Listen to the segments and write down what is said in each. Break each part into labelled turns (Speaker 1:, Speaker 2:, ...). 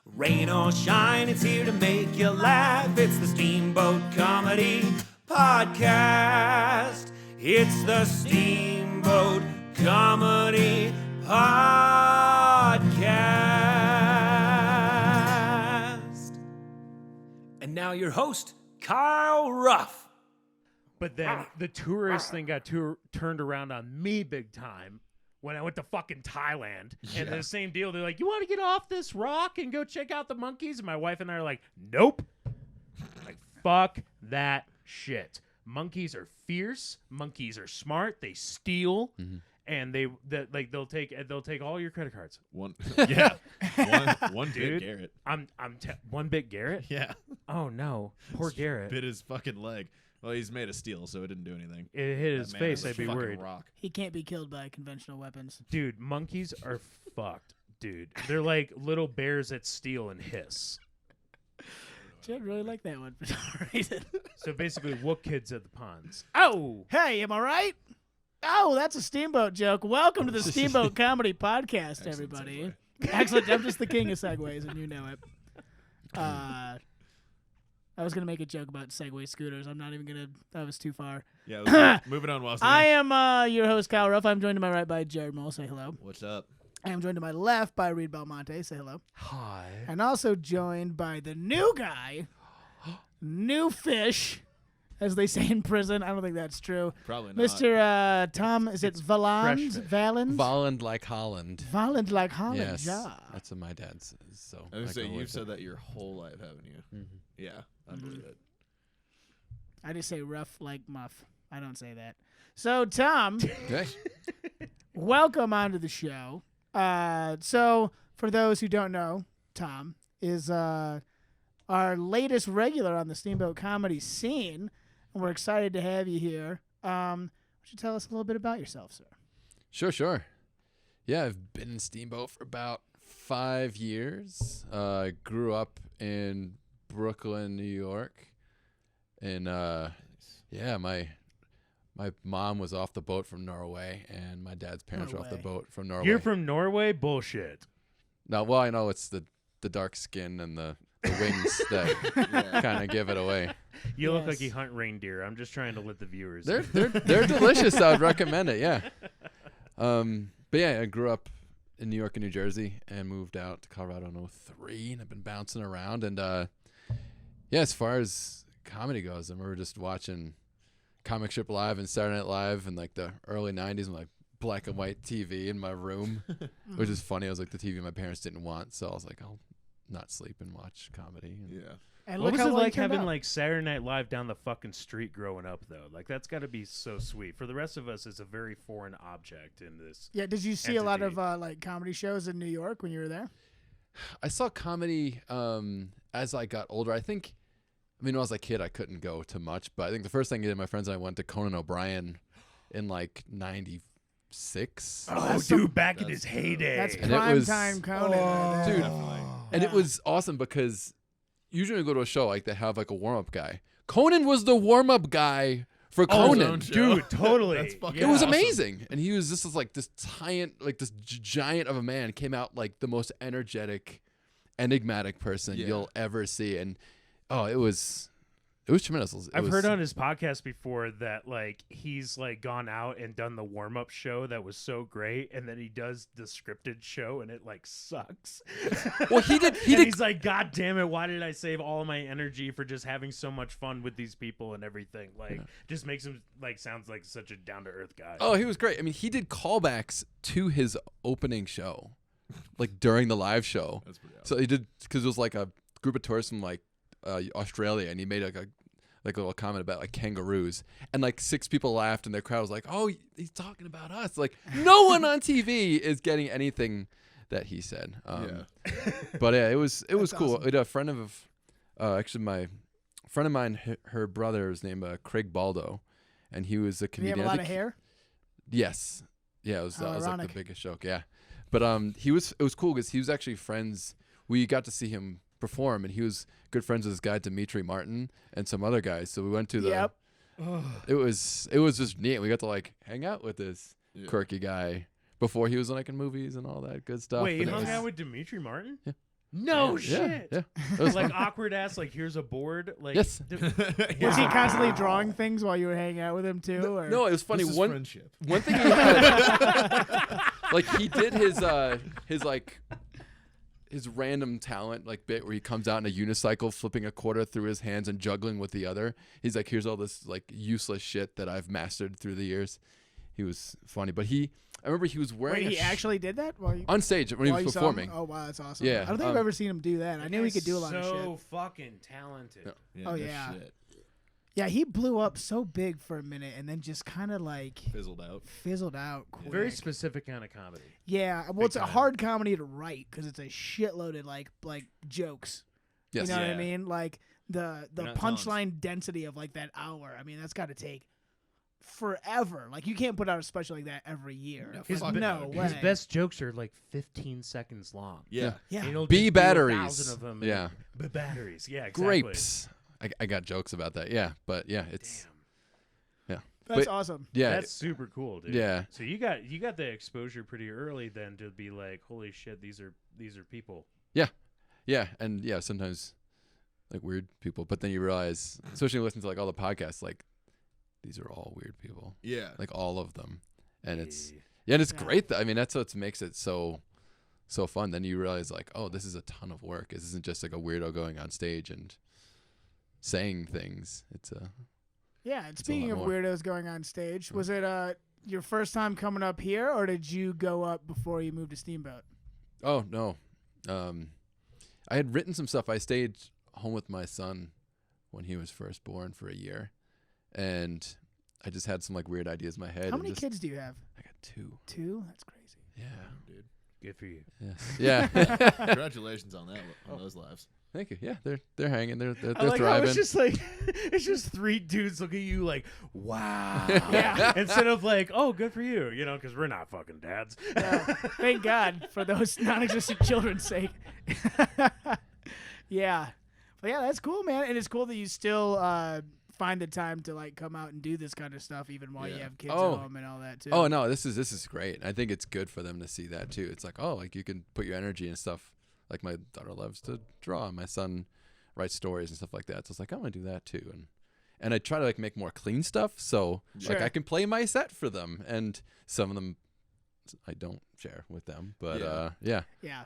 Speaker 1: Rain or shine, it's here to make you laugh. It's the Steamboat Comedy Podcast. It's the Steamboat Comedy Podcast. And now your host, Kyle Ruff.
Speaker 2: But then the tourist thing got turned around on me big time when I went to fucking Thailand. And the same deal. They're like, you want to get off this rock and go check out the monkeys? And my wife and I are like, nope. Like, fuck that shit. Monkeys are fierce. Monkeys are smart. They steal. Mm-hmm. And they'll take all your credit cards.
Speaker 3: One
Speaker 2: Dude,
Speaker 3: bit Garrett.
Speaker 2: One bit Garrett?
Speaker 3: Yeah.
Speaker 2: Oh no. Poor Garrett.
Speaker 3: Bit his fucking leg. Well, he's made of steel, so it didn't do anything.
Speaker 2: It hit his face, I'd be worried.
Speaker 3: Rock.
Speaker 4: He can't be killed by conventional weapons.
Speaker 2: Dude, monkeys are fucked, dude. They're like little bears that steal and hiss.
Speaker 4: Jed really like that one for some reason.
Speaker 2: So basically, what kids at the ponds? Oh!
Speaker 4: Hey, am I right? Oh, that's a Steamboat joke. Welcome to the Steamboat Comedy Podcast, everybody. Excellent. I'm just the king of segues, and you know it. I was going to make a joke about Segway scooters. I'm not even going to. That was too far.
Speaker 3: Yeah, moving on.
Speaker 4: I am your host, Kyle Ruff. I'm joined to my right by Jared Moll. Say hello.
Speaker 3: What's up?
Speaker 4: I am joined to my left by Reed Belmonte. Say hello.
Speaker 2: Hi.
Speaker 4: And also joined by the new guy, new fish, as they say in prison. I don't think that's true.
Speaker 3: Probably not.
Speaker 4: Mr. Tom, is it Valand? Valand?
Speaker 5: Valand like Holland.
Speaker 4: Valand like Holland,
Speaker 5: Yes,
Speaker 4: yeah.
Speaker 5: that's what my dad says. So
Speaker 3: I was
Speaker 5: I
Speaker 3: say
Speaker 5: go
Speaker 3: you've
Speaker 5: with
Speaker 3: said
Speaker 5: it.
Speaker 3: that your whole life, haven't you?
Speaker 5: Mm-hmm.
Speaker 3: Yeah, I believe it.
Speaker 4: I just say rough like muff. I don't say that. So, Tom,
Speaker 5: Okay.
Speaker 4: welcome onto the show. So, for those who don't know, Tom is our latest regular on the Steamboat comedy scene, and we're excited to have you here. Why don't you tell us a little bit about yourself, sir?
Speaker 5: Sure. Yeah, I've been in Steamboat for about 5 years. I grew up in Brooklyn, New York. And yeah, my mom was off the boat from Norway, and my dad's parents were off the boat from Norway.
Speaker 2: You're from Norway? Bullshit.
Speaker 5: No, well, I know it's the dark skin and the wings that kind of give it away.
Speaker 2: You look like you hunt reindeer. I'm just trying to let the viewers.
Speaker 5: They're delicious. I would recommend it. Yeah. But yeah, I grew up in New York and New Jersey, and moved out to Colorado in 2003, and I've been bouncing around. And yeah, as far as comedy goes, I remember just watching Comic Strip Live and Saturday Night Live in like the early 90s with like black and white TV in my room, which is funny. I was like the TV my parents didn't want, so I was like, I'll not sleep and watch comedy.
Speaker 3: Yeah.
Speaker 4: And
Speaker 2: What
Speaker 4: look
Speaker 2: was
Speaker 4: how
Speaker 2: it
Speaker 4: well
Speaker 2: like
Speaker 4: you turned
Speaker 2: having
Speaker 4: out.
Speaker 2: like Saturday Night Live down the fucking street growing up though? Like that's got to be so sweet. For the rest of us, it's a very foreign object in this.
Speaker 4: Yeah, did you see a lot of
Speaker 2: entity.
Speaker 4: like comedy shows in New York when you were there?
Speaker 5: I saw comedy as I got older. I mean, when I was a kid, I couldn't go to much, but I think the first thing I did, my friends and I went to Conan O'Brien in like 96.
Speaker 2: Oh, dude, back in his heyday.
Speaker 4: That's
Speaker 5: And it
Speaker 4: prime
Speaker 5: was-
Speaker 4: time Conan. right there.
Speaker 5: Dude, and it was awesome because usually when you go to a show, like they have like a warm-up guy. Conan was the warm-up guy for Conan.
Speaker 2: Dude, totally.
Speaker 3: That's fucking
Speaker 5: It was
Speaker 3: awesome.
Speaker 5: amazing. And he was just this giant of a man, came out like the most energetic, enigmatic person you'll ever see. And it was tremendous.
Speaker 2: I've heard on his podcast before that like he's like gone out and done the warm-up show that was so great, and then he does the scripted show and it like sucks.
Speaker 5: Well, he did.
Speaker 2: He's like, God damn it! Why did I save all of my energy for just having so much fun with these people and everything? Like, just makes him like sounds like such a down-to-earth guy.
Speaker 5: Oh, he was great. I mean, he did callbacks to his opening show, like during the live show.
Speaker 3: That's pretty awesome.
Speaker 5: So he did, because it was like a group of tourists from like Australia, and he made like a little comment about like kangaroos, and like 6 people laughed, and the crowd was like, "Oh, he's talking about us!" Like no one on TV is getting anything that he said. But yeah, it was cool.
Speaker 4: awesome.
Speaker 5: A friend of, actually my friend of mine, her brother was named Craig Baldo, and he was a
Speaker 4: Did he
Speaker 5: comedian.
Speaker 4: have a
Speaker 5: I
Speaker 4: lot of
Speaker 5: think-
Speaker 4: hair?
Speaker 5: Yes. Yeah, it was, that was like
Speaker 4: ironic.
Speaker 5: the biggest joke. Yeah. But it was cool because he was actually friends. We got to see him perform, and he was good friends with this guy Dimitri Martin and some other guys. So we went to the.
Speaker 4: Yep.
Speaker 5: It was just neat. We got to like hang out with this quirky guy before he was like in movies and all that good stuff.
Speaker 2: Wait, you
Speaker 5: and it
Speaker 2: hung
Speaker 5: was-
Speaker 2: out with Dimitri Martin?
Speaker 5: Yeah.
Speaker 2: No
Speaker 5: Yeah,
Speaker 2: shit.
Speaker 5: yeah. It was
Speaker 2: Like
Speaker 5: fun.
Speaker 2: awkward ass. Like here's a board. Like
Speaker 5: Yes.
Speaker 4: Was he constantly drawing things while you were hanging out with him too? Or?
Speaker 5: No, it was funny.
Speaker 3: This is
Speaker 5: One
Speaker 3: friendship.
Speaker 5: thing he had, like he did his random talent like bit where he comes out in a unicycle flipping a quarter through his hands and juggling with the other. He's like, here's all this like useless shit that I've mastered through the years. He was funny, but I remember he was wearing
Speaker 4: Wait, he actually did that while you,
Speaker 5: on stage when he
Speaker 4: while
Speaker 5: was
Speaker 4: you saw him?
Speaker 5: performing.
Speaker 4: Oh wow, that's awesome.
Speaker 5: Yeah,
Speaker 4: I don't think I've ever seen him do that. I knew he could do a lot of shit.
Speaker 2: So fucking talented.
Speaker 5: Yeah.
Speaker 4: Oh,
Speaker 3: no
Speaker 4: yeah.
Speaker 3: shit.
Speaker 4: Yeah, he blew up so big for a minute and then just kind of like
Speaker 3: Fizzled out.
Speaker 4: fizzled out quick.
Speaker 2: Very specific kind of comedy.
Speaker 4: Yeah, well,
Speaker 3: Big
Speaker 4: it's a
Speaker 3: time.
Speaker 4: hard comedy to write because it's a shitload of like jokes.
Speaker 5: Yes.
Speaker 4: You know what I
Speaker 3: Yeah.
Speaker 4: mean? Like the
Speaker 3: not telling us.
Speaker 4: punchline density of like that hour. I mean, that's got to take forever. Like you can't put out a special like that every year.
Speaker 3: No,
Speaker 4: His,
Speaker 3: fuck
Speaker 4: no
Speaker 3: no,
Speaker 4: way.
Speaker 2: His best jokes are like 15 seconds long.
Speaker 3: Yeah.
Speaker 4: Yeah.
Speaker 2: And he'll
Speaker 5: B
Speaker 2: just do
Speaker 5: batteries.
Speaker 2: 1,000 of them.
Speaker 5: Yeah.
Speaker 2: B batteries. Yeah. Exactly.
Speaker 5: Grapes. I got jokes about that. Yeah, but yeah, it's
Speaker 2: Damn.
Speaker 4: That's
Speaker 5: but-
Speaker 4: awesome.
Speaker 5: yeah.
Speaker 2: That's super cool, dude.
Speaker 5: Yeah.
Speaker 2: So you got the exposure pretty early then to be like, holy shit, these are people.
Speaker 5: Yeah, and yeah, sometimes like weird people, but then you realize, especially when you listen to like all the podcasts, like these are all weird people,
Speaker 3: Yeah.
Speaker 5: like all of them, and it's
Speaker 2: Yeah.
Speaker 5: and it's
Speaker 4: Yeah.
Speaker 5: great. I mean, that's what makes it so fun. Then you realize like, oh, this is a ton of work. This isn't just like a weirdo going on stage and saying things. It's
Speaker 4: Yeah, and
Speaker 5: a
Speaker 4: speaking of
Speaker 5: lot more.
Speaker 4: weirdos going on stage, was it your first time coming up here, or did you go up before you moved to Steamboat?
Speaker 5: oh no, I had written some stuff. I stayed home with my son when he was first born for a year, and I just had some like weird ideas in my head.
Speaker 4: How
Speaker 5: and
Speaker 4: many
Speaker 5: just-
Speaker 4: kids do you have?
Speaker 5: I got 2.
Speaker 4: 2? That's crazy.
Speaker 5: Yeah.
Speaker 3: Dude.
Speaker 2: Good for you.
Speaker 5: Yes. Yeah.
Speaker 3: Congratulations on that. On those lives.
Speaker 5: Thank you. Yeah, they're hanging. They're
Speaker 2: I like how
Speaker 5: thriving.
Speaker 2: it's just like it's just 3 dudes look at you like, wow.
Speaker 4: Yeah.
Speaker 2: Instead of like, oh, good for you, you know, because we're not fucking dads.
Speaker 4: Thank God for those non-existent children's sake. Yeah, but yeah, that's cool, man, and it's cool that you still find the time to like come out and do this kind of stuff, even while you
Speaker 3: Yeah.
Speaker 4: have kids
Speaker 5: Oh.
Speaker 4: at home and all that too.
Speaker 5: Oh no, this is great. I think it's good for them to see that too. It's like, oh, like you can put your energy and stuff. Like my daughter loves to draw. My son writes stories and stuff like that. So it's like I want to do that too. And I try to like make more clean stuff so like
Speaker 4: Sure.
Speaker 5: I can play my set for them. And some of them I don't share with them. But
Speaker 3: Yeah.
Speaker 5: yeah.
Speaker 4: Yeah.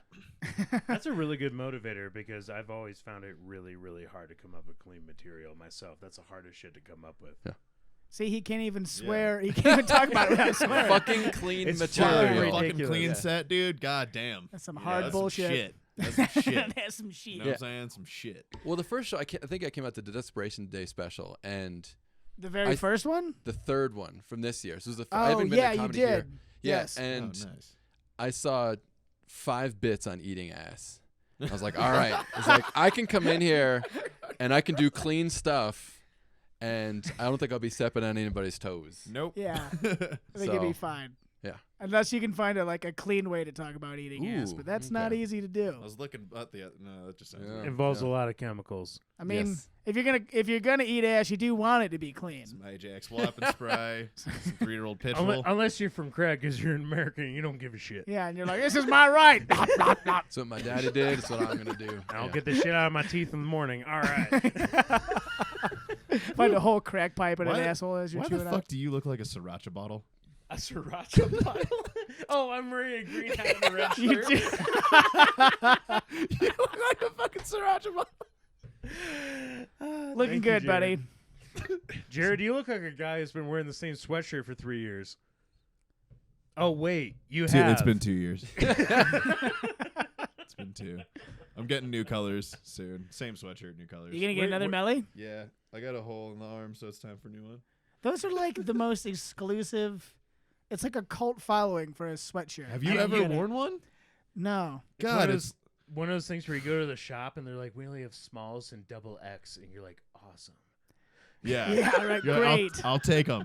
Speaker 2: That's a really good motivator because I've always found it really, really hard to come up with clean material myself. That's the hardest shit to come up with.
Speaker 4: See, he can't even swear. He can't even talk about it without swearing.
Speaker 5: Fucking clean
Speaker 2: It's
Speaker 5: material.
Speaker 2: fine.
Speaker 3: Fucking clean
Speaker 2: Yeah.
Speaker 3: set, dude. God damn.
Speaker 4: That's some
Speaker 3: Yeah,
Speaker 4: hard
Speaker 3: that's
Speaker 4: bullshit.
Speaker 3: Some shit. That's some shit.
Speaker 4: That's some shit.
Speaker 3: You know what I'm saying? Some shit.
Speaker 5: Well, the first show I think I came out to the Desperation Day special and
Speaker 4: The very first one?
Speaker 5: the third one from this year. So it was
Speaker 4: Oh,
Speaker 5: I haven't been
Speaker 4: yeah,
Speaker 5: to
Speaker 4: you
Speaker 5: comedy
Speaker 4: did.
Speaker 5: here. Yeah,
Speaker 4: Yes.
Speaker 5: and
Speaker 3: Oh, nice.
Speaker 5: I saw 5 bits on eating ass. I was like, all right. It's like I can come in here and I can do clean stuff, and I don't think I'll be stepping on anybody's toes.
Speaker 3: Nope.
Speaker 4: Yeah. I think it'd be
Speaker 5: So,
Speaker 4: fine.
Speaker 5: yeah.
Speaker 4: Unless you can find a clean way to talk about eating ass,
Speaker 5: Ooh,
Speaker 4: but that's not
Speaker 5: okay.
Speaker 4: easy to do.
Speaker 3: I was looking at the. No, that just sounds.
Speaker 5: Yeah.
Speaker 3: weird.
Speaker 2: Involves
Speaker 5: Yeah.
Speaker 2: a lot of chemicals.
Speaker 4: I mean,
Speaker 5: Yes.
Speaker 4: if you're gonna eat ass, you do want it to be clean.
Speaker 3: Some Ajax whopping spray. Some 3-year-old pitbull.
Speaker 2: Unless, unless you're from Craig, because you're an American, and you don't give a shit.
Speaker 4: Yeah, and you're like, this is my right. Blah, blah, blah.
Speaker 5: That's what my daddy did. That's what I'm gonna do.
Speaker 2: I'll
Speaker 5: Yeah.
Speaker 2: get the shit out of my teeth in the morning. All right.
Speaker 4: Find a whole crack pipe in an
Speaker 3: Why-
Speaker 4: asshole as you're
Speaker 3: Why
Speaker 4: chewing
Speaker 3: the
Speaker 4: out.
Speaker 3: fuck do you look like a sriracha bottle?
Speaker 2: A sriracha bottle? Oh, I'm wearing a green hat and a red
Speaker 4: You
Speaker 2: shirt.
Speaker 4: do.
Speaker 3: You look like a fucking sriracha bottle.
Speaker 4: Looking
Speaker 2: Thank you,
Speaker 4: good, buddy.
Speaker 2: Jared, you look like a guy who's been wearing the same sweatshirt for 3 years. Oh, wait. You
Speaker 3: Dude,
Speaker 2: have.
Speaker 3: it's been 2 years. It's been 2. I'm getting new colors soon. Same sweatshirt, new colors.
Speaker 4: You gonna get
Speaker 2: Wait,
Speaker 4: another
Speaker 2: wait.
Speaker 4: Melly?
Speaker 3: Yeah, I got a hole in the arm, so it's time for a new one.
Speaker 4: Those are like the most exclusive. It's like a cult following for a sweatshirt.
Speaker 3: Have
Speaker 4: I
Speaker 3: you
Speaker 4: don't
Speaker 3: ever
Speaker 4: get it.
Speaker 3: worn one?
Speaker 4: No.
Speaker 2: It's one
Speaker 3: God,
Speaker 2: of
Speaker 3: it's
Speaker 2: those- one of those things where you go to the shop and they're like, we only have smalls and double X. And you're like, awesome.
Speaker 3: yeah.
Speaker 4: Yeah, right.
Speaker 3: Yeah,
Speaker 4: Great.
Speaker 3: I'll take them.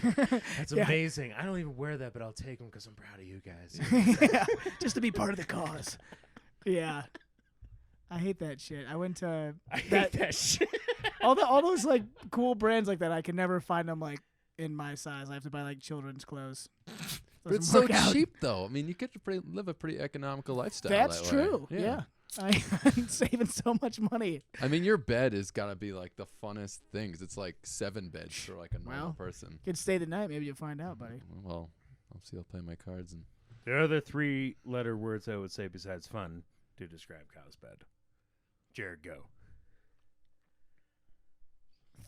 Speaker 2: That's
Speaker 4: Yeah.
Speaker 2: amazing. I don't even wear that, but I'll take them because I'm proud of you guys.
Speaker 4: Yeah, just to be part of the cause. Yeah. I hate that shit. I went to
Speaker 2: I hate that shit.
Speaker 4: all those like cool brands like that. I can never find them like in my size. I have to buy like children's clothes.
Speaker 5: But it's
Speaker 4: Doesn't
Speaker 5: so
Speaker 4: work out.
Speaker 5: cheap though. I mean, you get to live a pretty economical lifestyle.
Speaker 4: That's
Speaker 5: that way.
Speaker 4: true. Yeah. I'm saving so much money.
Speaker 5: I mean, your bed has got to be like the funnest thing 'cause it's like 7 beds for like a normal
Speaker 4: Well,
Speaker 5: person.
Speaker 4: Could stay the night. Maybe you'll find out, buddy.
Speaker 5: Well, I'll see. I'll play my cards and.
Speaker 2: There are other 3-letter words I would say besides fun to describe Kyle's bed. Jared, go.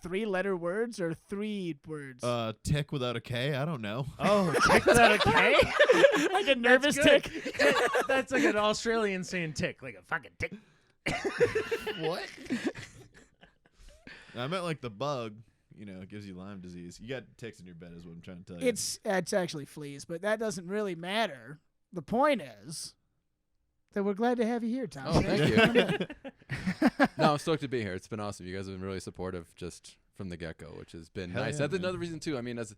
Speaker 4: 3-letter words or 3 words?
Speaker 3: Tick without a K. I don't know.
Speaker 2: Oh, tick without a K?
Speaker 4: Like a nervous
Speaker 2: That's
Speaker 4: tick.
Speaker 2: good. That's like an Australian saying tick, like a fucking tick.
Speaker 3: What? I meant like the bug. You know, it gives you Lyme disease. You got ticks in your bed, is what I'm trying to tell you.
Speaker 4: It's actually fleas, but that doesn't really matter. The point is that we're glad to have you here, Tom.
Speaker 5: Oh, thank you. No, I'm stoked to be here. It's been awesome. You guys have been really supportive just from the get-go, which has been
Speaker 3: Hell
Speaker 5: nice.
Speaker 3: yeah,
Speaker 5: That's
Speaker 3: man.
Speaker 5: another reason too. I mean, as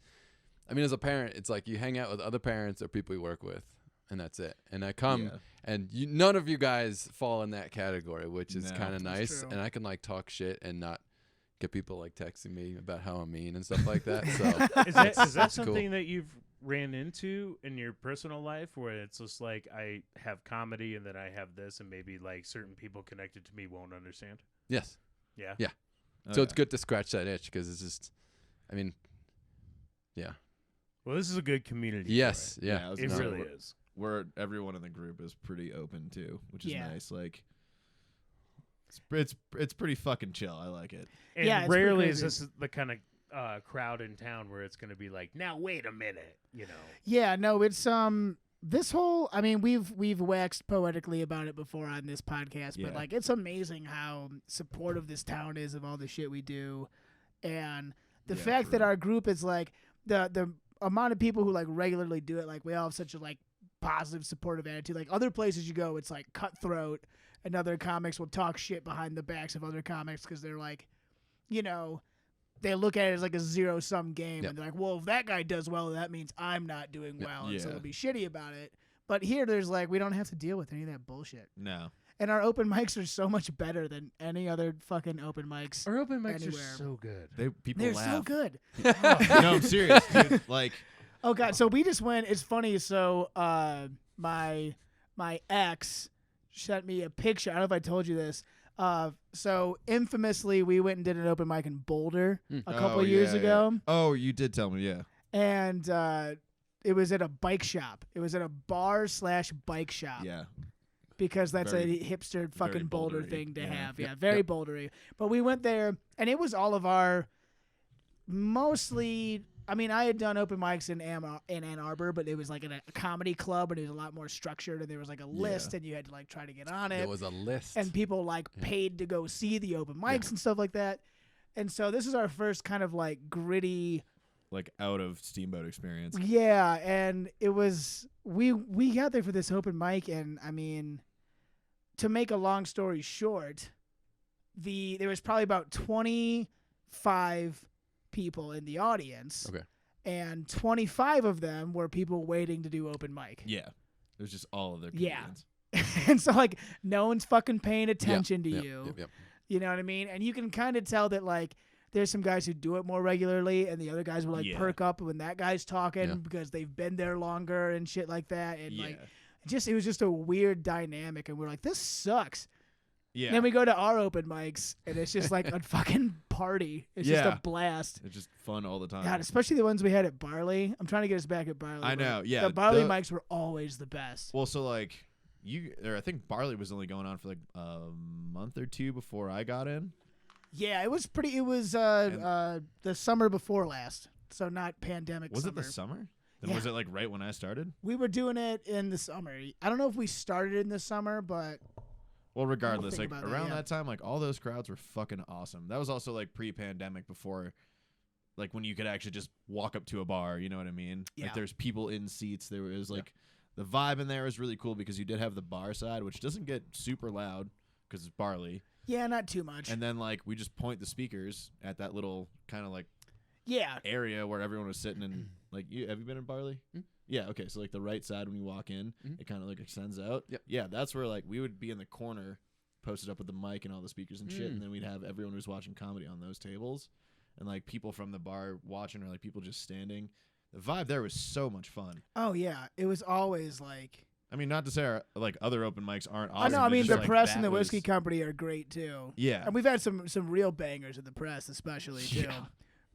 Speaker 5: a parent, it's like you hang out with other parents or people you work with, and that's it. And I come,
Speaker 3: Yeah.
Speaker 5: and none of you guys fall in that category, which is
Speaker 3: No.
Speaker 5: kind of
Speaker 4: That's
Speaker 5: nice.
Speaker 4: true.
Speaker 5: And I can like talk shit and not get people like texting me about how I'm mean and stuff like that. So
Speaker 2: Is that
Speaker 5: That's cool.
Speaker 2: something that you've ran into in your personal life where it's just like I have comedy and then I have this and maybe like certain people connected to me won't understand?
Speaker 5: yes,
Speaker 2: Yeah.
Speaker 5: Yeah.
Speaker 3: Oh,
Speaker 5: so
Speaker 3: yeah.
Speaker 5: it's good to scratch that itch because it's just, I mean, yeah,
Speaker 2: Well, this is a good community.
Speaker 5: yes,
Speaker 2: for
Speaker 5: yeah.
Speaker 3: I was
Speaker 2: it. It
Speaker 3: gonna say,
Speaker 2: really
Speaker 3: we're-
Speaker 2: is.
Speaker 3: Where everyone in the group is pretty open too, which is
Speaker 4: Yeah.
Speaker 3: nice. Like, it's pretty fucking chill. I like it.
Speaker 2: And
Speaker 4: Yeah, it's pretty
Speaker 2: rarely is
Speaker 4: crazy.
Speaker 2: this the kind of crowd in town where it's going to be like, now wait a minute, you know.
Speaker 4: Yeah, no, it's this whole I mean, we've waxed poetically about it before on this podcast, but
Speaker 3: Yeah.
Speaker 4: like it's amazing how supportive this town is of all the shit we do. And the
Speaker 3: Yeah,
Speaker 4: fact
Speaker 3: for
Speaker 4: that
Speaker 3: real.
Speaker 4: our group is like the amount of people who like regularly do it, like we all have such a like positive supportive attitude. Like other places you go, it's like cutthroat, and other comics will talk shit behind the backs of other comics because they're like, you know, they look at it as like a zero-sum game,
Speaker 5: Yeah.
Speaker 4: and they're like, well, if that guy does well, that means I'm not doing
Speaker 5: Yeah.
Speaker 4: well, and so
Speaker 3: Yeah.
Speaker 4: they'll be shitty about it. But here, there's like, we don't have to deal with any of that bullshit.
Speaker 3: No.
Speaker 4: And our open mics are so much better than any other fucking open mics.
Speaker 2: Our open mics
Speaker 4: Anywhere.
Speaker 2: are so good.
Speaker 3: People
Speaker 4: They're
Speaker 3: laugh.
Speaker 4: so good.
Speaker 3: No, I'm serious, dude. Like,
Speaker 4: Oh god, so we just went. It's funny. So my ex sent me a picture. I don't know if I told you this. So infamously, we went and did an open mic in Boulder a couple
Speaker 3: oh,
Speaker 4: of years
Speaker 3: yeah,
Speaker 4: ago,
Speaker 3: yeah. Oh, you did tell me, yeah.
Speaker 4: and it was at a bike shop. It was at a bar/bike shop.
Speaker 3: Yeah.
Speaker 4: Because that's
Speaker 3: Very-
Speaker 4: a hipster fucking Boulder
Speaker 3: Bouldery.
Speaker 4: thing to
Speaker 3: Yeah.
Speaker 4: have.
Speaker 3: Yep,
Speaker 4: Yeah, very
Speaker 3: yep.
Speaker 4: Bouldery. But we went there, and it was all of our mostly. I mean, I had done open mics in Ann Arbor, but it was like in a comedy club, and it was a lot more structured, and there was like a list, and you had to like try to get on it.
Speaker 5: There was a list.
Speaker 4: And people like paid to go see the open mics and stuff like that. And so this is our first kind of like gritty.
Speaker 3: Like out of Steamboat experience.
Speaker 4: Yeah, and it was we got there for this open mic, and I mean, to make a long story short, there was probably about 25 people in the audience.
Speaker 5: Okay.
Speaker 4: And 25 of them were people waiting to do open mic.
Speaker 3: Yeah. It was just all of their
Speaker 4: Yeah.
Speaker 3: comedians.
Speaker 4: And so like no one's fucking paying attention to
Speaker 5: Yep,
Speaker 4: you.
Speaker 5: Yep, yep.
Speaker 4: You know what I mean? And you can kind of tell that like there's some guys who do it more regularly, and the other guys will like
Speaker 3: Yeah.
Speaker 4: perk up when that guy's talking
Speaker 5: Yeah.
Speaker 4: because they've been there longer and shit like that. And
Speaker 3: Yeah.
Speaker 4: like it was just a weird dynamic, and we're like, this sucks.
Speaker 3: Yeah.
Speaker 4: Then we go to our open mics, and it's just like a fucking party. It's just
Speaker 3: Yeah.
Speaker 4: a blast.
Speaker 3: It's just fun all the time.
Speaker 4: God, especially the ones we had at Barley. I'm trying to get us back at Barley.
Speaker 3: I
Speaker 4: but
Speaker 3: know, yeah,
Speaker 4: The Barley
Speaker 3: the-
Speaker 4: mics were always the best.
Speaker 3: Well, so like I think Barley was only going on for like a month or two before I got in.
Speaker 4: Yeah, it was pretty. It was the summer before last, so not pandemic.
Speaker 3: Was
Speaker 4: summer.
Speaker 3: it the summer? Then
Speaker 4: Yeah.
Speaker 3: was it like right when I started?
Speaker 4: We were doing it in the summer. I don't know if we started in the summer, but
Speaker 3: Well, regardless,
Speaker 4: think
Speaker 3: like
Speaker 4: about that,
Speaker 3: around
Speaker 4: yeah.
Speaker 3: that time, like all those crowds were fucking awesome. That was also like pre-pandemic, before, like when you could actually just walk up to a bar. You know what I mean?
Speaker 4: Yeah.
Speaker 3: Like there's people in seats. There was like the vibe in there was really cool because you did have the bar side, which doesn't get super loud because it's Barley.
Speaker 4: yeah, not too much.
Speaker 3: And then like we just point the speakers at that little kind of like
Speaker 4: yeah,
Speaker 3: area where everyone was sitting, and like have you been in Barley? Yeah, okay, so like the right side when you walk in, it kind of like extends out.
Speaker 5: Yep.
Speaker 3: Yeah, that's where like we would be in the corner, posted up with the mic and all the speakers and shit, and then we'd have everyone who's watching comedy on those tables, and like people from the bar watching, or like people just standing. The vibe there was so much fun.
Speaker 4: oh yeah, it was always like
Speaker 3: I mean, not to say like other open mics aren't
Speaker 4: I
Speaker 3: awesome.
Speaker 4: know. I
Speaker 3: but
Speaker 4: mean,
Speaker 3: just,
Speaker 4: the
Speaker 3: like,
Speaker 4: press
Speaker 3: that
Speaker 4: and the
Speaker 3: was-
Speaker 4: whiskey company are great too.
Speaker 3: Yeah.
Speaker 4: And we've had some real bangers at the press, especially too.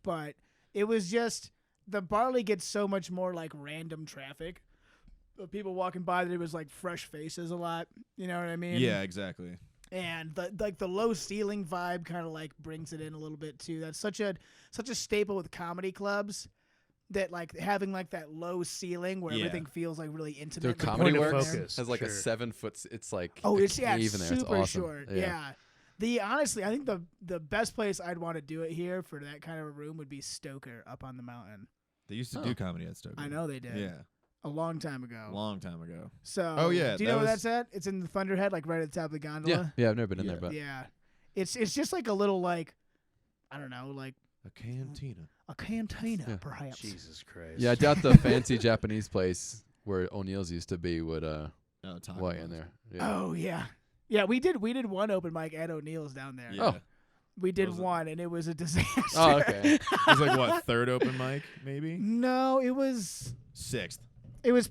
Speaker 4: But it was just the Barley gets so much more like random traffic. People walking by, there was like fresh faces a lot. You know what I mean?
Speaker 3: Yeah, exactly.
Speaker 4: And the low ceiling vibe kind of like brings it in a little bit too. That's such a staple with comedy clubs. That like having like that low ceiling where
Speaker 3: Yeah.
Speaker 4: everything feels like really intimate.
Speaker 5: Their
Speaker 4: with the
Speaker 5: comedy
Speaker 4: point of
Speaker 5: works
Speaker 4: there.
Speaker 2: focus.
Speaker 5: has like a
Speaker 2: Sure.
Speaker 5: 7 foot. It's like
Speaker 4: Oh,
Speaker 5: a
Speaker 4: it's
Speaker 5: cave
Speaker 4: it's
Speaker 5: in there. It's
Speaker 4: super
Speaker 5: awesome.
Speaker 4: short. Yeah. Honestly, I think the best place I'd want to do it here for that kind of a room would be Stoker up on the mountain.
Speaker 3: They used to
Speaker 5: Oh.
Speaker 3: do comedy at Stoker.
Speaker 4: I know they did.
Speaker 3: Yeah,
Speaker 4: A long time ago.
Speaker 3: a long time ago.
Speaker 4: So.
Speaker 3: Oh, yeah,
Speaker 4: Do you
Speaker 3: that
Speaker 4: know where
Speaker 3: was-
Speaker 4: that's at? It's in the Thunderhead, like right at the top of the
Speaker 5: Yeah,
Speaker 4: gondola.
Speaker 5: yeah. I've never been in
Speaker 3: Yeah.
Speaker 5: there, but
Speaker 4: Yeah. It's just like a little like, I don't know, like
Speaker 3: A cantina.
Speaker 4: a cantina
Speaker 5: Yeah.
Speaker 4: perhaps.
Speaker 2: Jesus Christ.
Speaker 5: yeah, I doubt the fancy Japanese place where O'Neill's used to be would
Speaker 3: Oh, Taco
Speaker 5: walk
Speaker 3: Bell.
Speaker 5: in there. Yeah.
Speaker 4: Oh yeah. Yeah, we did one open mic at O'Neill's down there.
Speaker 3: Yeah.
Speaker 5: Oh.
Speaker 4: We did
Speaker 3: Was it-
Speaker 4: one and it was a disaster.
Speaker 5: Oh, okay.
Speaker 3: It was like what, third open mic, maybe?
Speaker 4: No, it was
Speaker 3: Sixth.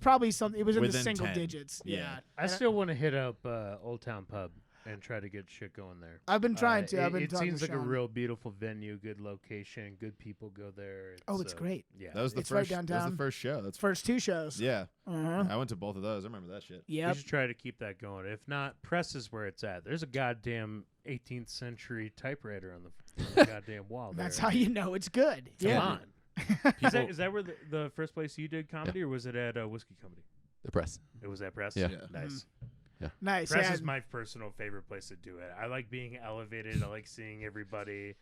Speaker 4: probably something. It was in the
Speaker 3: Within
Speaker 4: single
Speaker 3: 10.
Speaker 4: digits.
Speaker 3: Yeah.
Speaker 4: Yeah.
Speaker 2: I still want to hit up Old Town Pub and try to get shit going there.
Speaker 4: I've been trying to. I've been
Speaker 2: It
Speaker 4: talking
Speaker 2: seems
Speaker 4: to
Speaker 2: like a
Speaker 4: Sean.
Speaker 2: real beautiful venue, good location, good people go there.
Speaker 4: Oh, it's great.
Speaker 2: Yeah.
Speaker 3: That was the
Speaker 4: It's right
Speaker 3: first. That was
Speaker 4: downtown.
Speaker 3: the first show. That's
Speaker 4: First two shows.
Speaker 3: yeah.
Speaker 4: Uh-huh.
Speaker 3: I went to both of those. I remember that shit.
Speaker 2: We
Speaker 4: Yep.
Speaker 2: should try to keep that going. If not, press is where it's at. There's a goddamn 18th century typewriter on the goddamn wall there.
Speaker 4: That's how you know it's good.
Speaker 2: Come
Speaker 4: Yeah.
Speaker 2: on. Is that where the first place you did comedy, or was it at Whiskey Company?
Speaker 5: The press.
Speaker 2: It was at Press?
Speaker 5: Yeah.
Speaker 3: Yeah.
Speaker 2: Nice.
Speaker 4: Nice.
Speaker 2: Press
Speaker 4: yeah.
Speaker 2: is my personal favorite place to do it. I like being elevated. I like seeing everybody.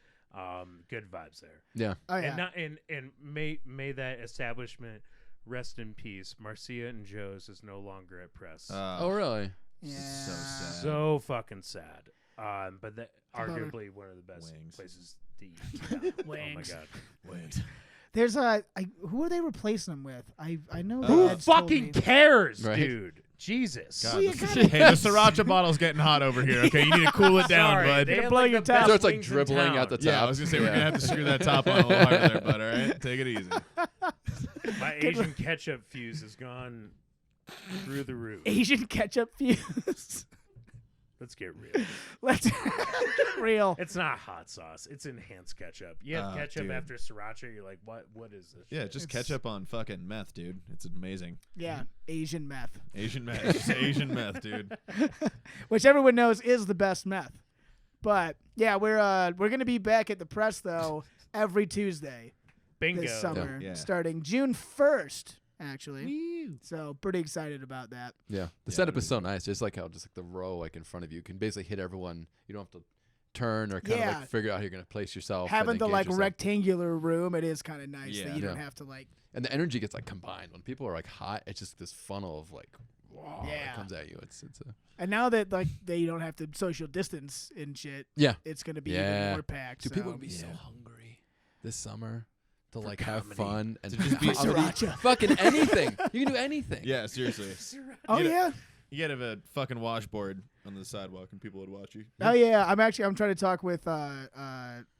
Speaker 2: Good vibes there.
Speaker 5: Yeah.
Speaker 4: Oh yeah.
Speaker 2: And not and may that establishment rest in peace. Marcia and Joe's is no longer at Press.
Speaker 5: Oh, really?
Speaker 4: yeah.
Speaker 3: so sad.
Speaker 2: So fucking sad. But that
Speaker 4: about it?
Speaker 2: arguably one of the best
Speaker 3: Wings.
Speaker 2: places to eat. Yeah.
Speaker 4: Wings.
Speaker 2: Oh my god.
Speaker 3: Wait.
Speaker 4: There's who are they replacing them with? I know that
Speaker 2: Who
Speaker 4: Ed's told me.
Speaker 2: fucking cares,
Speaker 5: Right.
Speaker 2: dude? Jesus.
Speaker 3: God,
Speaker 4: Well, you
Speaker 3: the-
Speaker 4: gotta-
Speaker 3: hey, the sriracha bottle's getting hot over here. Okay, you need to cool it down,
Speaker 2: Sorry,
Speaker 3: bud.
Speaker 2: they have
Speaker 4: blow
Speaker 2: like
Speaker 4: your
Speaker 2: the
Speaker 4: top.
Speaker 2: best
Speaker 5: So it's like
Speaker 2: wings in
Speaker 5: dribbling out
Speaker 2: town.
Speaker 5: the
Speaker 3: Yeah, I
Speaker 5: top.
Speaker 3: was gonna say we're
Speaker 5: Yeah.
Speaker 3: gonna have to screw that top on a little harder there, bud. All right, take it easy.
Speaker 2: My Asian ketchup fuse has gone through the roof.
Speaker 4: Asian ketchup fuse.
Speaker 2: Let's get real.
Speaker 4: Let's get real.
Speaker 2: It's not hot sauce. It's enhanced ketchup. You have
Speaker 3: Oh,
Speaker 2: ketchup
Speaker 3: dude.
Speaker 2: after sriracha. You're like, what is this?
Speaker 3: Yeah,
Speaker 2: shit?
Speaker 3: just
Speaker 4: It's-
Speaker 3: ketchup on fucking meth, dude. It's amazing.
Speaker 4: Yeah, Asian meth,
Speaker 3: Asian meth, it's just Asian meth, dude.
Speaker 4: which everyone knows is the best meth. But yeah, we're gonna be back at the press though every Tuesday
Speaker 2: bingo.
Speaker 4: this summer,
Speaker 3: Yeah.
Speaker 4: starting June 1st, actually. So pretty excited about that.
Speaker 5: Yeah. The
Speaker 3: Yeah,
Speaker 5: setup
Speaker 3: that'd
Speaker 5: is so nice. Just like how just like the row like in front of you can basically hit everyone. You don't have to turn or kind of
Speaker 4: Yeah.
Speaker 5: like figure out how you're gonna place yourself. and
Speaker 4: Having the
Speaker 5: engage
Speaker 4: like
Speaker 5: yourself.
Speaker 4: rectangular room, it is kind of nice
Speaker 3: Yeah.
Speaker 4: that you don't
Speaker 5: Yeah.
Speaker 4: have to like.
Speaker 5: And the energy gets like combined when people are like hot. It's just this funnel of like, wow,
Speaker 4: Yeah.
Speaker 5: that comes at you. It's a
Speaker 4: And now that like you don't have to social distance and shit,
Speaker 5: yeah.
Speaker 4: it's gonna be
Speaker 5: Yeah.
Speaker 4: even more packed.
Speaker 5: Dude,
Speaker 4: so.
Speaker 5: people would be so
Speaker 3: Yeah.
Speaker 5: hungry this summer to like
Speaker 2: comedy.
Speaker 5: have fun and
Speaker 3: To just be
Speaker 5: comedy.
Speaker 4: sriracha.
Speaker 5: Fucking anything. You can do anything.
Speaker 3: Yeah, seriously.
Speaker 4: Oh
Speaker 3: You
Speaker 4: yeah.
Speaker 3: You gotta have a fucking washboard on the sidewalk and people would watch you.
Speaker 4: Oh yeah, I'm trying to talk with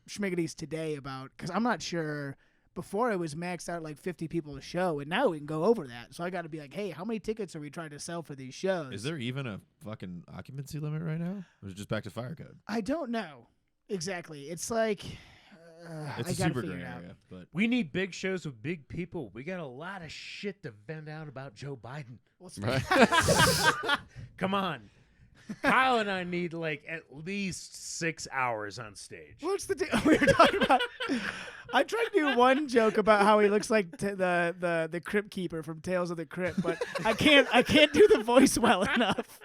Speaker 4: Schmiggity's today about because I'm not sure. Before it was maxed out like 50 people a show, and now we can go over that. So I got to be like, hey, how many tickets are we trying to sell for these shows?
Speaker 3: Is there even a fucking occupancy limit right now? Or is it just back to fire code?
Speaker 4: I don't know exactly. It's like
Speaker 3: It's
Speaker 4: I
Speaker 3: a
Speaker 4: gotta
Speaker 3: super
Speaker 4: figure
Speaker 3: gray
Speaker 4: it out.
Speaker 3: area, but
Speaker 2: We need big shows with big people. We got a lot of shit to vent out about Joe Biden.
Speaker 4: Well,
Speaker 5: Right.
Speaker 2: Come on. Kyle and I need like at least 6 hours on stage.
Speaker 4: What's the deal? We were talking about. I tried to do one joke about how he looks like the crypt keeper from Tales of the Crypt, but I can't do the voice well enough.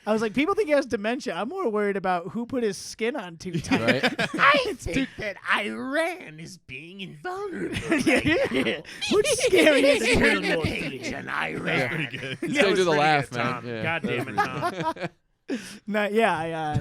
Speaker 4: I was like, people think he has dementia. I'm more worried about who put his skin on too tight.
Speaker 5: Right.
Speaker 2: I think that Iran is being invulnerable.
Speaker 4: What's scary is
Speaker 2: Turn the page on Iran.
Speaker 3: pretty good.
Speaker 5: He's
Speaker 2: That
Speaker 5: gonna
Speaker 2: was
Speaker 5: do the
Speaker 2: pretty
Speaker 5: laugh,
Speaker 2: good,
Speaker 5: man.
Speaker 2: Tom.
Speaker 5: Yeah.
Speaker 2: God damn it, Tom.
Speaker 4: No, yeah,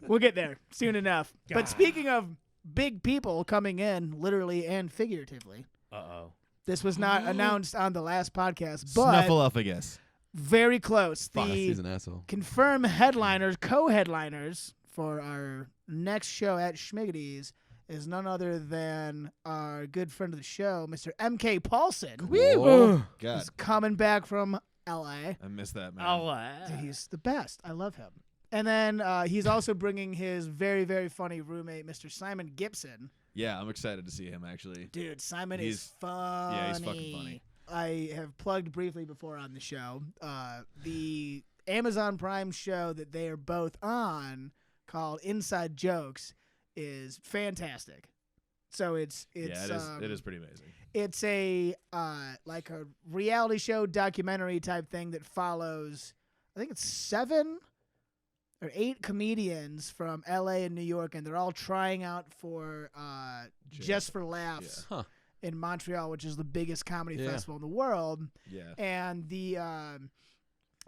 Speaker 4: we'll get there soon enough.
Speaker 2: God.
Speaker 4: But speaking of big people coming in, literally and figuratively,
Speaker 2: Uh-oh.
Speaker 4: this was not announced on the last podcast, but
Speaker 3: Snuffleupagus.
Speaker 4: very close.
Speaker 5: Fuck,
Speaker 4: The
Speaker 5: he's an asshole.
Speaker 4: confirmed headliners, co-headliners for our next show at Schmiggity's is none other than our good friend of the show, Mr. M.K. Paulson.
Speaker 5: Cool.
Speaker 3: God.
Speaker 4: He's coming back from L.A.
Speaker 3: I miss that, man.
Speaker 4: Dude, he's the best. I love him. And then he's also bringing his very, very funny roommate, Mr. Simon Gibson.
Speaker 3: Yeah, I'm excited to see him, actually.
Speaker 4: Dude, Simon is funny.
Speaker 3: Yeah, he's fucking funny.
Speaker 4: I have plugged briefly before on the show the Amazon Prime show that they are both on called Inside Jokes is fantastic. So it is pretty amazing. It's a like a reality show documentary type thing that follows, I think it's 7 or 8 comedians from LA and New York, and they're all trying out for Just for Laughs in Montreal, which is the biggest comedy festival in the world. Yeah. And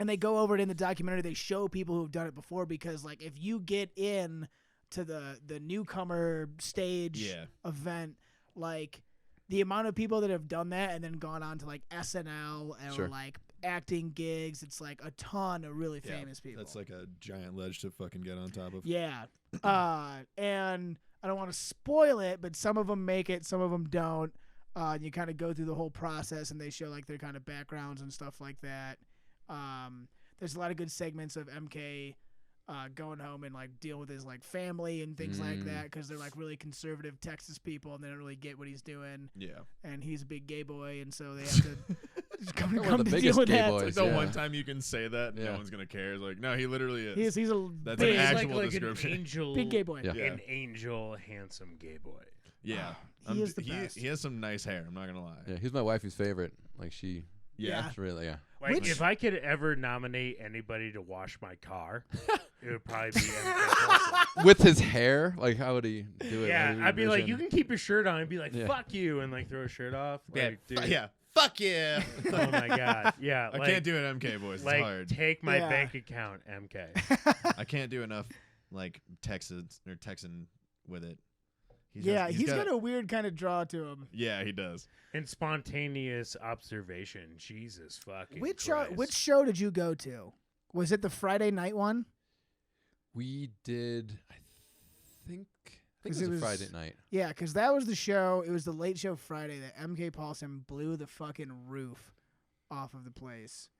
Speaker 4: and they go over it in the documentary. They show people who've done it before, because like if you get in to the newcomer stage event, like the amount of people that have done that and then gone on to like SNL or like acting gigs, it's like a ton of really famous people.
Speaker 3: That's like a giant ledge to fucking get on top of.
Speaker 4: Yeah. And I don't want to spoil it, but some of them make it, some of them don't. You kind of go through the whole process, and they show like their kind of backgrounds and stuff like that. There's a lot of good segments of MK going home and like deal with his like family and things like that, because they're like really conservative Texas people and they don't really get what he's doing. Yeah. And he's a big gay boy, and so they have to come to deal with that.
Speaker 3: Boys, it's like the one time you can say that, no one's gonna care. It's like, no, he literally is.
Speaker 4: He's a
Speaker 3: that's
Speaker 4: big,
Speaker 3: an actual
Speaker 2: like
Speaker 3: description.
Speaker 2: An angel,
Speaker 4: big gay boy.
Speaker 2: Yeah. An angel, handsome gay boy.
Speaker 3: Yeah.
Speaker 4: He is the best.
Speaker 3: He has some nice hair. I'm not gonna lie.
Speaker 5: Yeah, he's my wifey's favorite. Like she.
Speaker 4: Yeah.
Speaker 5: Really.
Speaker 2: Like if I could ever nominate anybody to wash my car, it would probably be MK.
Speaker 5: With his hair, like how would he do it?
Speaker 2: Yeah, I'd be like, you can keep your shirt on, and be like, fuck you, and like throw a shirt off. Like, dude.
Speaker 3: Fuck yeah.
Speaker 2: Oh my god, yeah.
Speaker 3: I can't do an MK voice.
Speaker 2: Like,
Speaker 3: it's hard.
Speaker 2: Take my bank account, MK.
Speaker 3: I can't do enough like Texan with it.
Speaker 4: He's got a weird kind of draw to him.
Speaker 3: Yeah, he does.
Speaker 2: And spontaneous observation. Jesus fucking
Speaker 4: Which
Speaker 2: Christ.
Speaker 4: show did you go to? Was it the Friday night one?
Speaker 5: We did. I think it was a Friday night.
Speaker 4: Yeah, because that was the show. It was the Late Show Friday that MK Paulson blew the fucking roof off of the place.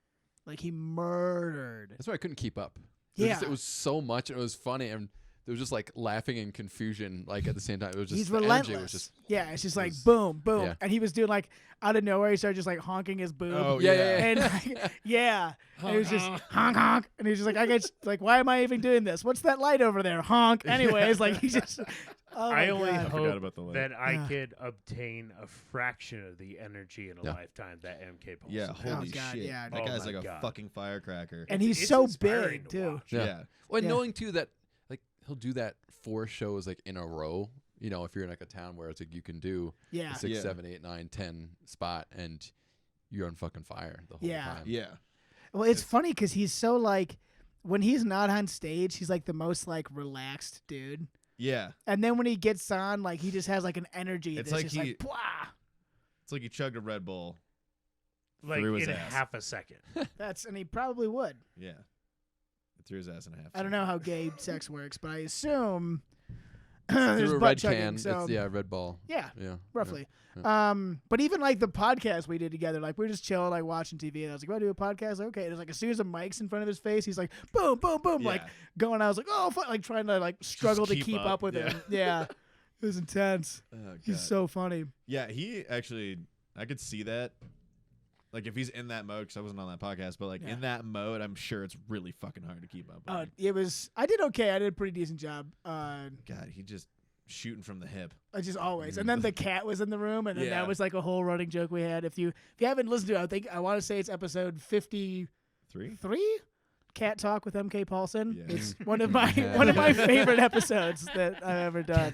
Speaker 4: Like he murdered.
Speaker 5: That's why I couldn't keep up.
Speaker 4: Yeah,
Speaker 5: it was so much, and it was funny, and there was just like laughing and confusion, like at the same time. It was just
Speaker 4: he's
Speaker 5: the
Speaker 4: relentless.
Speaker 5: energy was just,
Speaker 4: it's just like boom, boom, and he was doing like out of nowhere. He started just like honking his boob.
Speaker 5: Oh yeah.
Speaker 4: And like, and it was just honk honk, and he was just like, I guess like, why am I even doing this? What's that light over there? Honk. Anyways, like he just. Oh
Speaker 2: I only
Speaker 4: God.
Speaker 2: hope that I could obtain a fraction of the energy in a lifetime that MK Paulson.
Speaker 3: Yeah, holy
Speaker 4: God,
Speaker 3: shit.
Speaker 4: Yeah.
Speaker 3: That guy's like a fucking firecracker.
Speaker 4: And he's so big too.
Speaker 5: Yeah. Well, knowing too that like he'll do that 4 shows like in a row. You know, if you're in like a town where it's like you can do a 6, 7, 8, 9, 10 spot, and you're on fucking fire the whole time.
Speaker 3: Yeah.
Speaker 4: Well, it's funny because he's so like when he's not on stage, he's like the most like relaxed dude.
Speaker 3: Yeah.
Speaker 4: And then when he gets on, like he just has like an energy.
Speaker 3: It's
Speaker 4: that's
Speaker 3: like
Speaker 4: just like blah.
Speaker 3: It's like he chugged a Red Bull.
Speaker 2: Like
Speaker 3: through his
Speaker 2: in
Speaker 3: ass.
Speaker 2: half a second.
Speaker 4: And he probably would.
Speaker 3: Yeah. It threw his ass in half.
Speaker 4: I don't know how gay sex works, but I assume
Speaker 5: there's
Speaker 4: there's
Speaker 5: a
Speaker 4: butt
Speaker 5: red
Speaker 4: chugging.
Speaker 5: can.
Speaker 4: So
Speaker 5: It's Red Ball.
Speaker 4: yeah, roughly.
Speaker 5: Yeah.
Speaker 4: But even like the podcast we did together, like we were just chilling, like watching TV, and I was like, "Want to do a podcast?" Okay. And it was like as soon as the mic's in front of his face, he's like, "Boom, boom, boom!" Like going. I was like, "Oh, fuck!" Like trying to like struggle to keep up with him. Yeah, it was intense.
Speaker 3: Oh,
Speaker 4: he's so funny.
Speaker 3: Yeah, he actually, I could see that. Like if he's in that mode, because I wasn't on that podcast, but like in that mode, I'm sure it's really fucking hard to keep up with.
Speaker 4: It was. I did okay. I did a pretty decent job.
Speaker 3: God, he just shooting from the hip.
Speaker 4: Just always. And then the cat was in the room, and then that was like a whole running joke we had. If you haven't listened to it, I want to say it's episode 53. Cat Talk with MK Paulson. Yeah. It's one of my favorite episodes that I've ever done.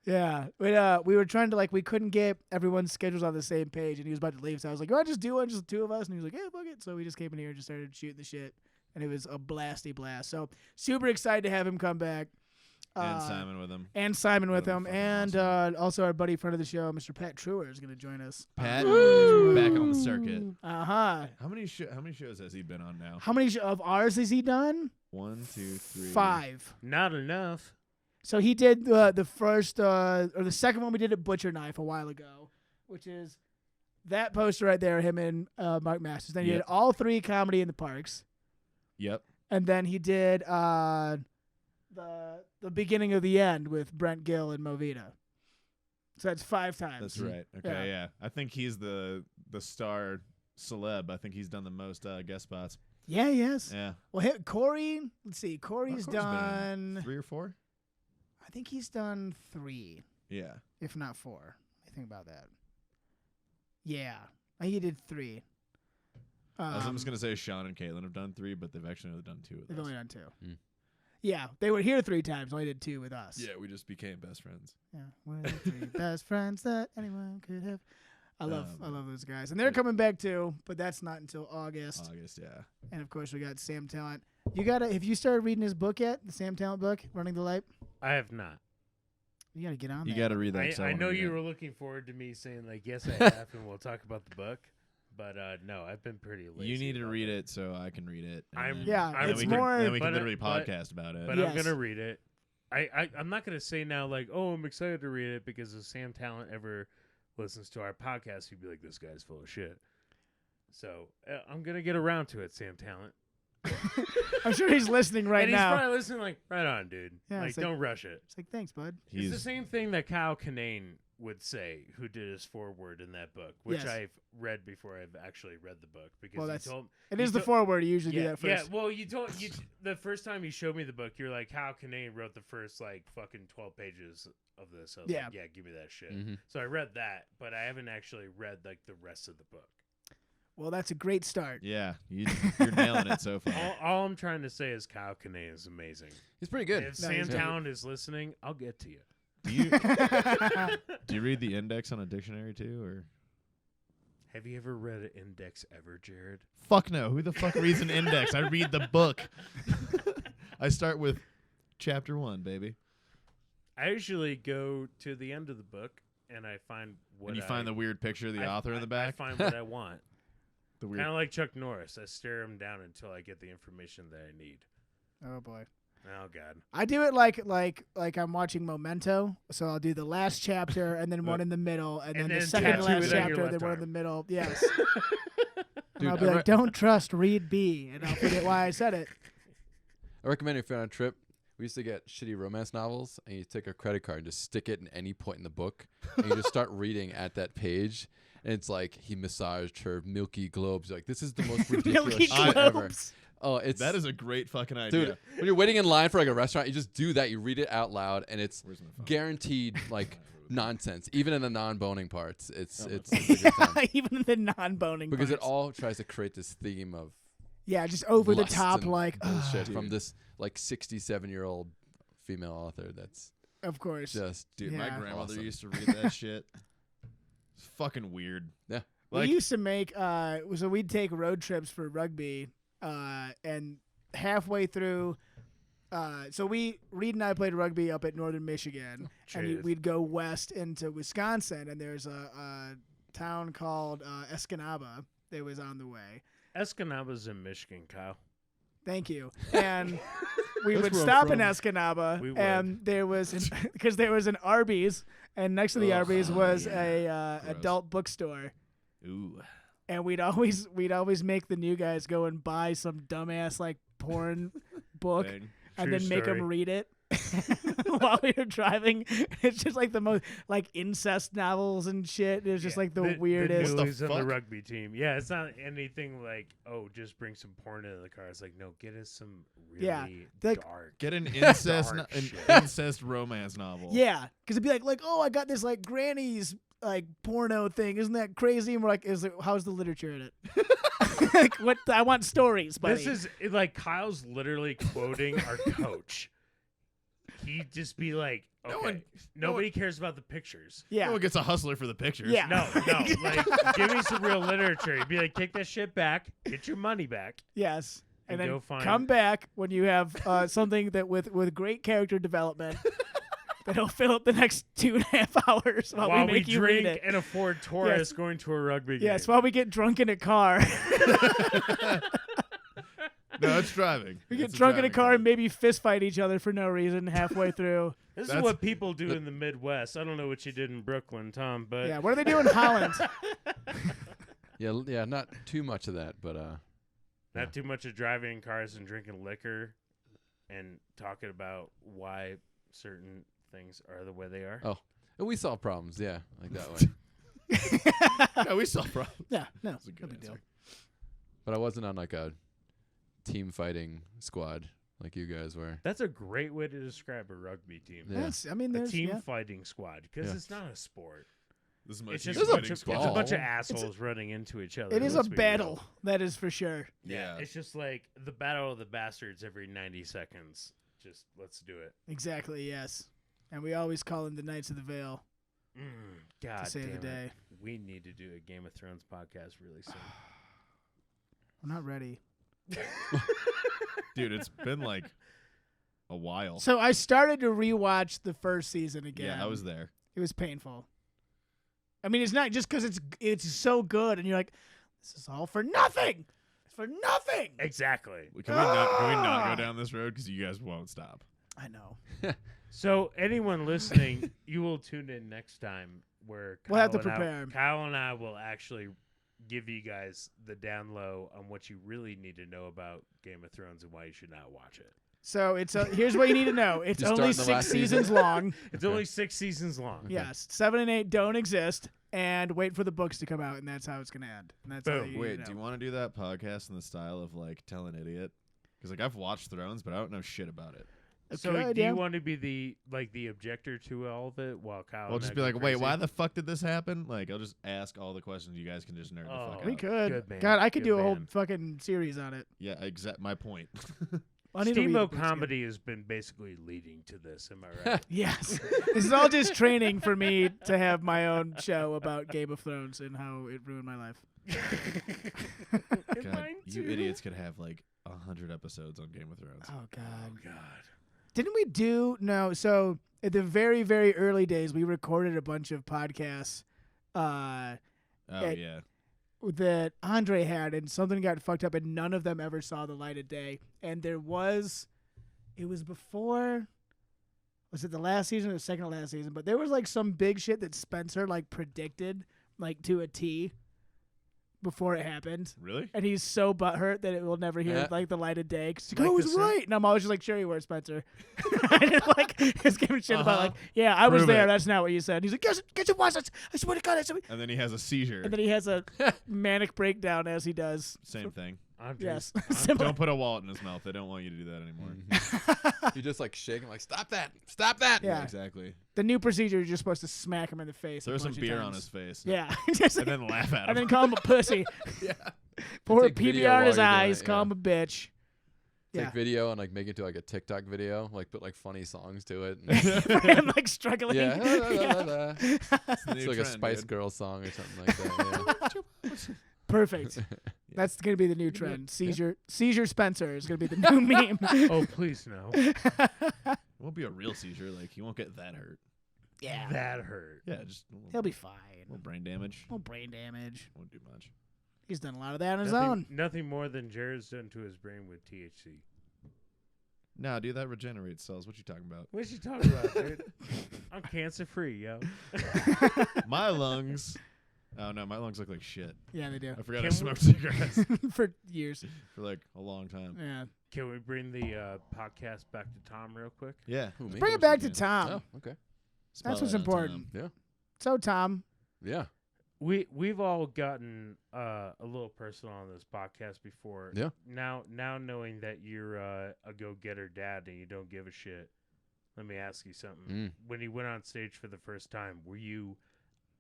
Speaker 4: Yeah, we were trying to like we couldn't get everyone's schedules on the same page, and he was about to leave, so I was like, "You want to just do one, just the 2 of us?" And he was like, "Yeah, fuck it." So we just came in here and just started shooting the shit, and it was a blasty blast. So super excited to have him come back,
Speaker 3: and Simon with him,
Speaker 4: and also our buddy friend of the show, Mr. Pat Truer, is going to join us.
Speaker 3: Pat back on the circuit.
Speaker 4: How
Speaker 3: many shows has he been on now?
Speaker 4: How many of ours has he done?
Speaker 3: 1, 2, 3,
Speaker 4: 5.
Speaker 2: Not enough.
Speaker 4: So he did the first or the second one we did at Butcher Knife a while ago, which is that poster right there, him and Mark Masters. Then he
Speaker 3: Yep.
Speaker 4: did all 3 Comedy in the Parks.
Speaker 3: Yep.
Speaker 4: And then he did the beginning of the end with Brent Gill and Movita. So that's 5 times.
Speaker 3: That's right. Okay, yeah. I think he's the star celeb. I think he's done the most guest spots.
Speaker 4: Yeah, he is.
Speaker 3: Yeah.
Speaker 4: Well, Corey, let's see. Corey's
Speaker 3: Corey's been in
Speaker 4: done,
Speaker 3: 3 or 4?
Speaker 4: I think he's done 3,
Speaker 3: Yeah.
Speaker 4: if not 4. I think about that. Yeah, I think he did 3.
Speaker 3: I'm just going to say Sean and Caitlin have done 3, but they've actually only done 2 with
Speaker 4: They've
Speaker 3: us.
Speaker 4: only done 2.
Speaker 5: Mm.
Speaker 4: Yeah, they were here 3 times. Only did 2 with us.
Speaker 3: Yeah, we just became best friends.
Speaker 4: Yeah, we're the 3 best friends that anyone could have. I love those guys, and they're
Speaker 3: yeah.
Speaker 4: coming back too, but that's not until August.
Speaker 3: August, yeah.
Speaker 4: And of course, we got Sam Talent. You gotta, if you started reading his book yet, the Sam Talent book, Running the Light,
Speaker 2: I have not.
Speaker 4: you gotta get on
Speaker 3: You
Speaker 4: that.
Speaker 3: got to read that. 'cause
Speaker 2: I
Speaker 3: wanna
Speaker 2: know
Speaker 3: read
Speaker 2: you
Speaker 3: it.
Speaker 2: were looking forward to me saying like, yes, I have, and we'll talk about the book. But no, I've been pretty lazy.
Speaker 3: You need to
Speaker 2: about
Speaker 3: read
Speaker 2: that.
Speaker 3: it so I can read it. and
Speaker 2: I'm-
Speaker 3: then-
Speaker 4: Yeah,
Speaker 3: and then
Speaker 4: it's
Speaker 3: we can,
Speaker 4: more-
Speaker 3: Then we can
Speaker 2: but-
Speaker 3: literally
Speaker 2: but-
Speaker 3: podcast about it.
Speaker 2: But
Speaker 4: Yes.
Speaker 2: I'm gonna read it. I'm not gonna say now like, oh, I'm excited to read it because if Sam Talent ever listens to our podcast, he'd be like, this guy's full of shit. So I'm gonna get around to it, Sam Talent.
Speaker 4: I'm sure he's listening right
Speaker 2: and
Speaker 4: now.
Speaker 2: he's probably listening like, right on, dude.
Speaker 4: Yeah,
Speaker 2: like,
Speaker 4: it's like-
Speaker 2: don't rush it.
Speaker 4: It's like, thanks, bud.
Speaker 2: It's the
Speaker 3: He's
Speaker 2: same thing that Kyle Kinane would say, who did his foreword in that book, which
Speaker 4: Yes.
Speaker 2: I've read before I've actually read the book because
Speaker 4: Well,
Speaker 2: he
Speaker 4: that's-
Speaker 2: told
Speaker 4: It
Speaker 2: you
Speaker 4: is the
Speaker 2: to-
Speaker 4: foreword. You usually do
Speaker 2: yeah,
Speaker 4: that first.
Speaker 2: yeah. Well, you the first time you showed me the book, you're like, Kyle Kinane wrote the first like fucking 12 pages of this. I was
Speaker 4: Yeah.
Speaker 2: like, yeah, give me that shit.
Speaker 5: Mhm.
Speaker 2: So I read that, but I haven't actually read like the rest of the book.
Speaker 4: Well, that's a great start.
Speaker 3: yeah, you're nailing it so far.
Speaker 2: All I'm trying to say is Kyle Kinane is amazing.
Speaker 5: He's pretty good.
Speaker 2: If
Speaker 4: No,
Speaker 2: Sam
Speaker 4: he's good.
Speaker 2: Talent is listening, I'll get to you.
Speaker 3: Do you do you read the index on a dictionary too, or
Speaker 2: Have you ever read an index ever, Jared?
Speaker 3: fuck no? Who the fuck reads an index? I read the book. I start with chapter 1, baby.
Speaker 2: I usually go to the end of the book and I find what
Speaker 3: And you find the weird picture of the author in the back.
Speaker 2: I find what I want.
Speaker 3: The weird.
Speaker 2: Kind of like Chuck Norris. I stare him down until I get the information that I need.
Speaker 4: Oh boy.
Speaker 2: Oh God.
Speaker 4: I do it like I'm watching Memento. So I'll do the last chapter and then one in the middle, and then the
Speaker 2: then
Speaker 4: second to
Speaker 2: tattoo
Speaker 4: last
Speaker 2: it on your
Speaker 4: chapter, then
Speaker 2: left
Speaker 4: one in
Speaker 2: arm.
Speaker 4: the middle. Yes. And
Speaker 5: Dude,
Speaker 4: I'll be like, don't trust, read B, and I'll forget why I said it.
Speaker 5: I recommend if you're on a trip. We used to get shitty romance novels, and you take a credit card and just stick it in any point in the book, and you just start reading at that page. And it's like he massaged her milky globes. You're like, this is the most ridiculous
Speaker 4: Milky
Speaker 5: shit ever.
Speaker 4: globes.
Speaker 5: Oh, it's
Speaker 3: That is a great fucking idea.
Speaker 5: dude. When you're waiting in line for like a restaurant, you just do that. You read it out loud, and it's
Speaker 3: Where's my phone?
Speaker 5: guaranteed like nonsense. Even in the non-boning parts, it's
Speaker 3: Oh,
Speaker 5: it's a good time.
Speaker 4: Even in the non-boning
Speaker 5: Because it
Speaker 4: parts.
Speaker 5: all tries to create this theme of
Speaker 4: Yeah, just over the
Speaker 5: lust
Speaker 4: top,
Speaker 5: and
Speaker 4: like,
Speaker 5: bullshit
Speaker 3: dude.
Speaker 5: from this like 67-year-old female author. That's
Speaker 4: of course.
Speaker 5: just
Speaker 3: Dude, my
Speaker 4: Yeah.
Speaker 3: grandmother
Speaker 5: Awesome.
Speaker 3: used to read that shit. It's fucking weird.
Speaker 5: yeah.
Speaker 4: We
Speaker 3: Like,
Speaker 4: used to make so we'd take road trips for rugby, and halfway through, so Reed and I played rugby up at Northern Michigan, and
Speaker 2: Cheers.
Speaker 4: we'd go west into Wisconsin, and there's a town called Escanaba that was on the way.
Speaker 2: Escanaba's in Michigan, Kyle.
Speaker 4: Thank you. And we
Speaker 2: That's
Speaker 4: would
Speaker 2: where I'm
Speaker 4: stop in
Speaker 2: from.
Speaker 4: Escanaba,
Speaker 2: We would.
Speaker 4: and there was because there was an Arby's, and next to the
Speaker 3: Ugh,
Speaker 4: Arby's was
Speaker 3: yeah.
Speaker 4: a
Speaker 3: Gross.
Speaker 4: adult bookstore.
Speaker 3: ooh.
Speaker 4: And we'd always make the new guys go and buy some dumbass like porn book
Speaker 3: Thing.
Speaker 4: and
Speaker 2: True
Speaker 4: then make them
Speaker 2: story.
Speaker 4: read it while we were driving. It's just like the most like incest novels and shit. It's just like the weirdest.
Speaker 3: What the
Speaker 2: Newlies on the
Speaker 3: fuck?
Speaker 2: rugby team. Yeah, it's not anything like, oh, just bring some porn into the car. It's like, no, get us some really
Speaker 4: Yeah, like-
Speaker 2: dark.
Speaker 3: Get an incest,
Speaker 2: Dark
Speaker 3: an
Speaker 2: shit.
Speaker 3: incest romance novel.
Speaker 4: Yeah, because it'd be like oh, I got this like granny's like porno thing. Isn't that crazy? And we're like, how's the literature in it? Like what? I want stories, buddy.
Speaker 2: This is like Kyle's literally quoting our coach. He'd just be like, okay,
Speaker 3: No one-
Speaker 2: nobody cares about the pictures.
Speaker 3: No
Speaker 4: yeah.
Speaker 3: one gets a hustler for the pictures.
Speaker 4: Yeah.
Speaker 2: No, like, give me some real literature. He'd be like, take that shit back, get your money back.
Speaker 4: Yes. And
Speaker 2: And
Speaker 4: then
Speaker 2: go find-
Speaker 4: come back when you have something that with great character development that'll fill up the next 2.5 hours while,
Speaker 2: While
Speaker 4: we
Speaker 2: we
Speaker 4: make you read
Speaker 2: drink
Speaker 4: it.
Speaker 2: and afford tourists going to a rugby game.
Speaker 4: Yes, while we get drunk in a car.
Speaker 3: No, it's driving.
Speaker 4: We get
Speaker 3: It's
Speaker 4: drunk in a
Speaker 3: driving
Speaker 4: car and maybe fist fight each other for no reason halfway through.
Speaker 2: This is
Speaker 3: That's-
Speaker 2: what people do in the Midwest. I don't know what you did in Brooklyn, Tom, but
Speaker 4: Yeah, what do they do in Holland?
Speaker 5: Yeah, not too much of that, but
Speaker 2: not too much of driving in cars and drinking liquor and talking about why certain things are the way they are.
Speaker 5: oh, we solve problems. Yeah, like that way.
Speaker 3: No, we saw problems.
Speaker 4: Yeah, no,
Speaker 3: That's a
Speaker 4: no
Speaker 3: good
Speaker 4: big deal.
Speaker 3: answer.
Speaker 5: But I wasn't on like a team fighting squad like you guys were.
Speaker 2: That's a great way to describe a rugby team.
Speaker 5: Yeah.
Speaker 4: That's, I mean,
Speaker 2: A
Speaker 4: there's
Speaker 2: team
Speaker 4: yeah.
Speaker 2: fighting squad, because
Speaker 5: Yeah.
Speaker 2: it's not a sport.
Speaker 3: This is my
Speaker 2: It's
Speaker 3: team
Speaker 2: just a bunch,
Speaker 3: fighting
Speaker 2: of,
Speaker 3: squad.
Speaker 2: it's a bunch of
Speaker 5: Ball.
Speaker 2: assholes running into each other.
Speaker 4: It is a
Speaker 2: let's be real.
Speaker 4: battle, that is for sure.
Speaker 3: Yeah.
Speaker 2: It's just like the battle of the bastards every 90 seconds. Just let's do it.
Speaker 4: Exactly, yes. And we always call in the Knights of the Vale
Speaker 2: God
Speaker 4: to save
Speaker 2: damn
Speaker 4: the
Speaker 2: it.
Speaker 4: day.
Speaker 2: We need to do a Game of Thrones podcast really soon.
Speaker 4: I'm not ready.
Speaker 3: Dude, it's been like a while.
Speaker 4: So I started to rewatch the first season again.
Speaker 3: Yeah, I was there.
Speaker 4: It was painful. I mean, it's not just because it's so good, and you're like, this is all for nothing. It's for nothing.
Speaker 2: Exactly.
Speaker 3: Can we not go down this road because you guys won't stop?
Speaker 4: I know.
Speaker 2: So anyone listening, you will tune in next time where
Speaker 4: We'll have to
Speaker 2: Kyle and
Speaker 4: prepare.
Speaker 2: Kyle and I will actually give you guys the down low on what you really need to know about Game of Thrones and why you should not watch it.
Speaker 4: So here's what you need to know. It's
Speaker 5: Just
Speaker 4: only
Speaker 5: start in the
Speaker 4: 6
Speaker 5: last
Speaker 4: seasons
Speaker 5: season.
Speaker 4: long.
Speaker 2: It's only 6 seasons long.
Speaker 4: Yes, 7 and 8 don't exist, and wait for the books to come out, and that's how it's gonna end. And that's all
Speaker 2: Boom.
Speaker 4: you need
Speaker 3: Wait,
Speaker 4: to
Speaker 3: do you
Speaker 4: know.
Speaker 3: want to do that podcast in the style of like Tell an Idiot? Because like I've watched Thrones, but I don't know shit about it.
Speaker 2: So
Speaker 4: Good,
Speaker 2: do
Speaker 4: yeah.
Speaker 2: you want to be the objector to all of it while Kyle?
Speaker 3: I'll
Speaker 2: and
Speaker 3: just
Speaker 2: I
Speaker 3: be
Speaker 2: go
Speaker 3: like, wait,
Speaker 2: crazy?
Speaker 3: why the fuck did this happen? Like, I'll just ask all the questions. You guys can just nerd the
Speaker 2: Oh.
Speaker 3: fuck
Speaker 4: We
Speaker 3: out.
Speaker 4: could.
Speaker 2: Good man.
Speaker 4: God, I could
Speaker 2: Good
Speaker 4: do a whole
Speaker 2: man.
Speaker 4: fucking series on it.
Speaker 3: Yeah, exact. My point.
Speaker 4: I need to read the
Speaker 2: Steamboat
Speaker 4: books
Speaker 2: comedy has been basically leading to this. Am I right?
Speaker 4: Yes. This is all just training for me to have my own show about Game of Thrones and how it ruined my life.
Speaker 3: God, you idiots could have like 100 episodes on Game of Thrones.
Speaker 4: Oh, God.
Speaker 2: God.
Speaker 4: Didn't we do – no. So at the very, very early days, we recorded a bunch of podcasts
Speaker 3: Oh
Speaker 4: yeah.
Speaker 3: yeah.
Speaker 4: that Andre had, and something got fucked up, and none of them ever saw the light of day. And it was before – was it the last season or the second to last season? But there was like some big shit that Spencer like predicted like to a T before it happened.
Speaker 3: Really?
Speaker 4: And he's so butthurt that it will never hear
Speaker 5: Yeah.
Speaker 4: like the light of day. Cause
Speaker 2: Like
Speaker 4: I was
Speaker 2: the sun?
Speaker 4: right, and I'm always just like, sure you were, Spencer. I didn't like just giving shit about
Speaker 3: Uh-huh.
Speaker 4: like, yeah, I was
Speaker 3: Prove
Speaker 4: there.
Speaker 3: it.
Speaker 4: That's not what you said. He's like, yes, it was. I swear to God, I swear.
Speaker 3: And then he has a seizure.
Speaker 4: And then he has a manic breakdown as he does.
Speaker 3: Same thing.
Speaker 2: Andre's-
Speaker 4: Yes, similar.
Speaker 3: Don't put a wallet in his mouth. They don't want you to do that anymore.
Speaker 5: You just like shake him, like stop that, stop that.
Speaker 4: Yeah.
Speaker 3: Exactly.
Speaker 4: The new procedure is you're supposed to smack him in the face.
Speaker 3: Throw
Speaker 4: a
Speaker 3: some
Speaker 4: bunch of
Speaker 3: beer on
Speaker 4: times.
Speaker 3: his face.
Speaker 4: Yeah, Just-
Speaker 3: And then laugh at him.
Speaker 4: and then call him a pussy.
Speaker 3: yeah.
Speaker 4: Pour a
Speaker 5: Take video
Speaker 4: PBR in
Speaker 5: while
Speaker 4: his
Speaker 5: you're doing
Speaker 4: eyes.
Speaker 5: it,
Speaker 4: Call
Speaker 5: yeah.
Speaker 4: him a bitch.
Speaker 5: Take
Speaker 4: Yeah,
Speaker 5: video and like make it to like a TikTok video, like put like funny songs to it.
Speaker 4: and like struggling.
Speaker 5: Yeah.
Speaker 3: It's the
Speaker 5: It's
Speaker 3: new
Speaker 5: like a
Speaker 3: trend,
Speaker 5: Spice
Speaker 3: dude.
Speaker 5: Girl song or something like that. Yeah.
Speaker 4: Perfect. That's gonna be the new trend. Seizure Spencer is gonna be the new meme.
Speaker 2: Oh, please no.
Speaker 3: It won't be a real seizure. Like, he won't get that hurt.
Speaker 4: Yeah,
Speaker 2: That hurt.
Speaker 3: Yeah, just a little,
Speaker 4: he'll be fine.
Speaker 3: little brain damage.
Speaker 4: No brain damage.
Speaker 3: Won't do much.
Speaker 4: He's done a lot of that on his
Speaker 2: Nothing,
Speaker 4: own.
Speaker 2: nothing more than Jared's done to his brain with THC.
Speaker 3: Nah, dude, that regenerates cells. What you talking about?
Speaker 2: What you talking about, dude? I'm cancer free, yo.
Speaker 3: My lungs. Oh, no, my lungs look like shit.
Speaker 4: Yeah, they do.
Speaker 3: I forgot I
Speaker 2: Can we-
Speaker 3: smoked cigarettes
Speaker 4: For years.
Speaker 3: for like a long time.
Speaker 4: Yeah.
Speaker 2: Can we bring the podcast back to Tom real quick?
Speaker 3: Yeah.
Speaker 5: Who, me?
Speaker 4: Bring it
Speaker 3: course
Speaker 4: back
Speaker 3: we
Speaker 4: to
Speaker 3: can.
Speaker 4: Tom.
Speaker 5: Oh, okay.
Speaker 4: That's what's
Speaker 3: Spotlight on
Speaker 4: important.
Speaker 3: Tom.
Speaker 5: Yeah.
Speaker 4: So, Tom,
Speaker 5: Yeah.
Speaker 2: We've all gotten a little personal on this podcast before.
Speaker 5: Yeah.
Speaker 2: Now knowing that you're a go-getter dad and you don't give a shit, let me ask you something.
Speaker 5: Mm.
Speaker 2: When you went on stage for the first time, were you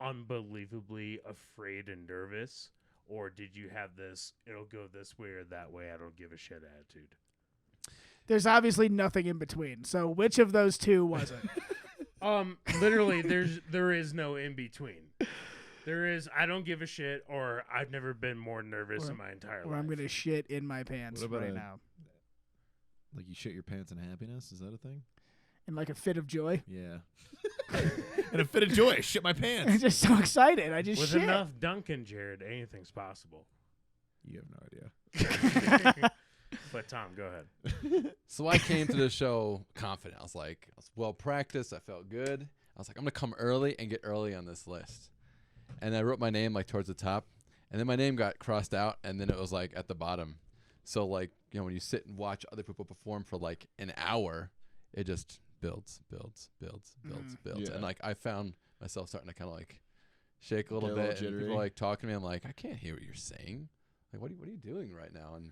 Speaker 2: unbelievably afraid and nervous, or did you have this "it'll go this way or that way, I don't give a shit" attitude?
Speaker 4: there's obviously nothing in between. So, which of those two was it?
Speaker 2: Literally, there is no in between. There is I don't give a shit, or I've never been more nervous
Speaker 4: Or-
Speaker 2: in my entire
Speaker 4: Or
Speaker 2: life.
Speaker 4: I'm going to shit in my pants
Speaker 3: What about
Speaker 4: right
Speaker 3: a-
Speaker 4: now.
Speaker 3: Like, you shit your pants in happiness? Is that a thing?
Speaker 4: In like a fit of joy.
Speaker 3: Yeah. In a fit of joy, I shit my
Speaker 4: I'm
Speaker 3: pants.
Speaker 4: just so excited. I just
Speaker 2: With
Speaker 4: shit.
Speaker 2: enough Duncan, Jared, anything's possible.
Speaker 3: You have no idea.
Speaker 2: But Tom, go ahead.
Speaker 5: So I came to the show confident. I was well practiced. I felt good. I was like, I'm gonna come early and get early on this list. And I wrote my name like towards the top, and then my name got crossed out, and then it was like at the bottom. So like, you know, when you sit and watch other people perform for like an hour, it just builds.
Speaker 3: Yeah.
Speaker 5: And like I found myself starting to kind of like shake a little
Speaker 3: Get a little
Speaker 5: bit, and
Speaker 3: jittery.
Speaker 5: people like talking to me. I'm like, I can't hear what you're saying. Like, what are you doing right now? And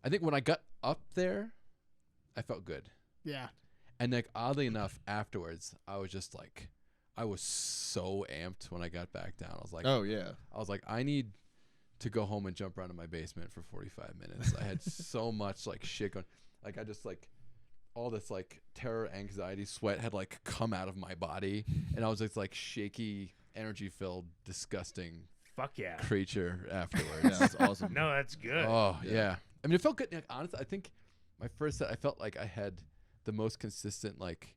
Speaker 5: I think when I got up there, I felt good.
Speaker 4: Yeah.
Speaker 5: And like oddly enough, afterwards, I was just like, I was so amped when I got back down. I was like,
Speaker 3: Oh yeah.
Speaker 5: I need to go home and jump around in my basement for 45 minutes. I had so much like shit going. Like I just like all this like terror, anxiety, sweat had like come out of my body, and I was just like shaky, energy filled, disgusting
Speaker 2: Fuck yeah.
Speaker 5: creature afterwards.
Speaker 3: Yeah, that's awesome.
Speaker 2: No, that's good.
Speaker 5: Oh
Speaker 3: Yeah.
Speaker 5: yeah. I mean, it felt good. Like, honestly, I think my first set, I felt like I had the most consistent, like,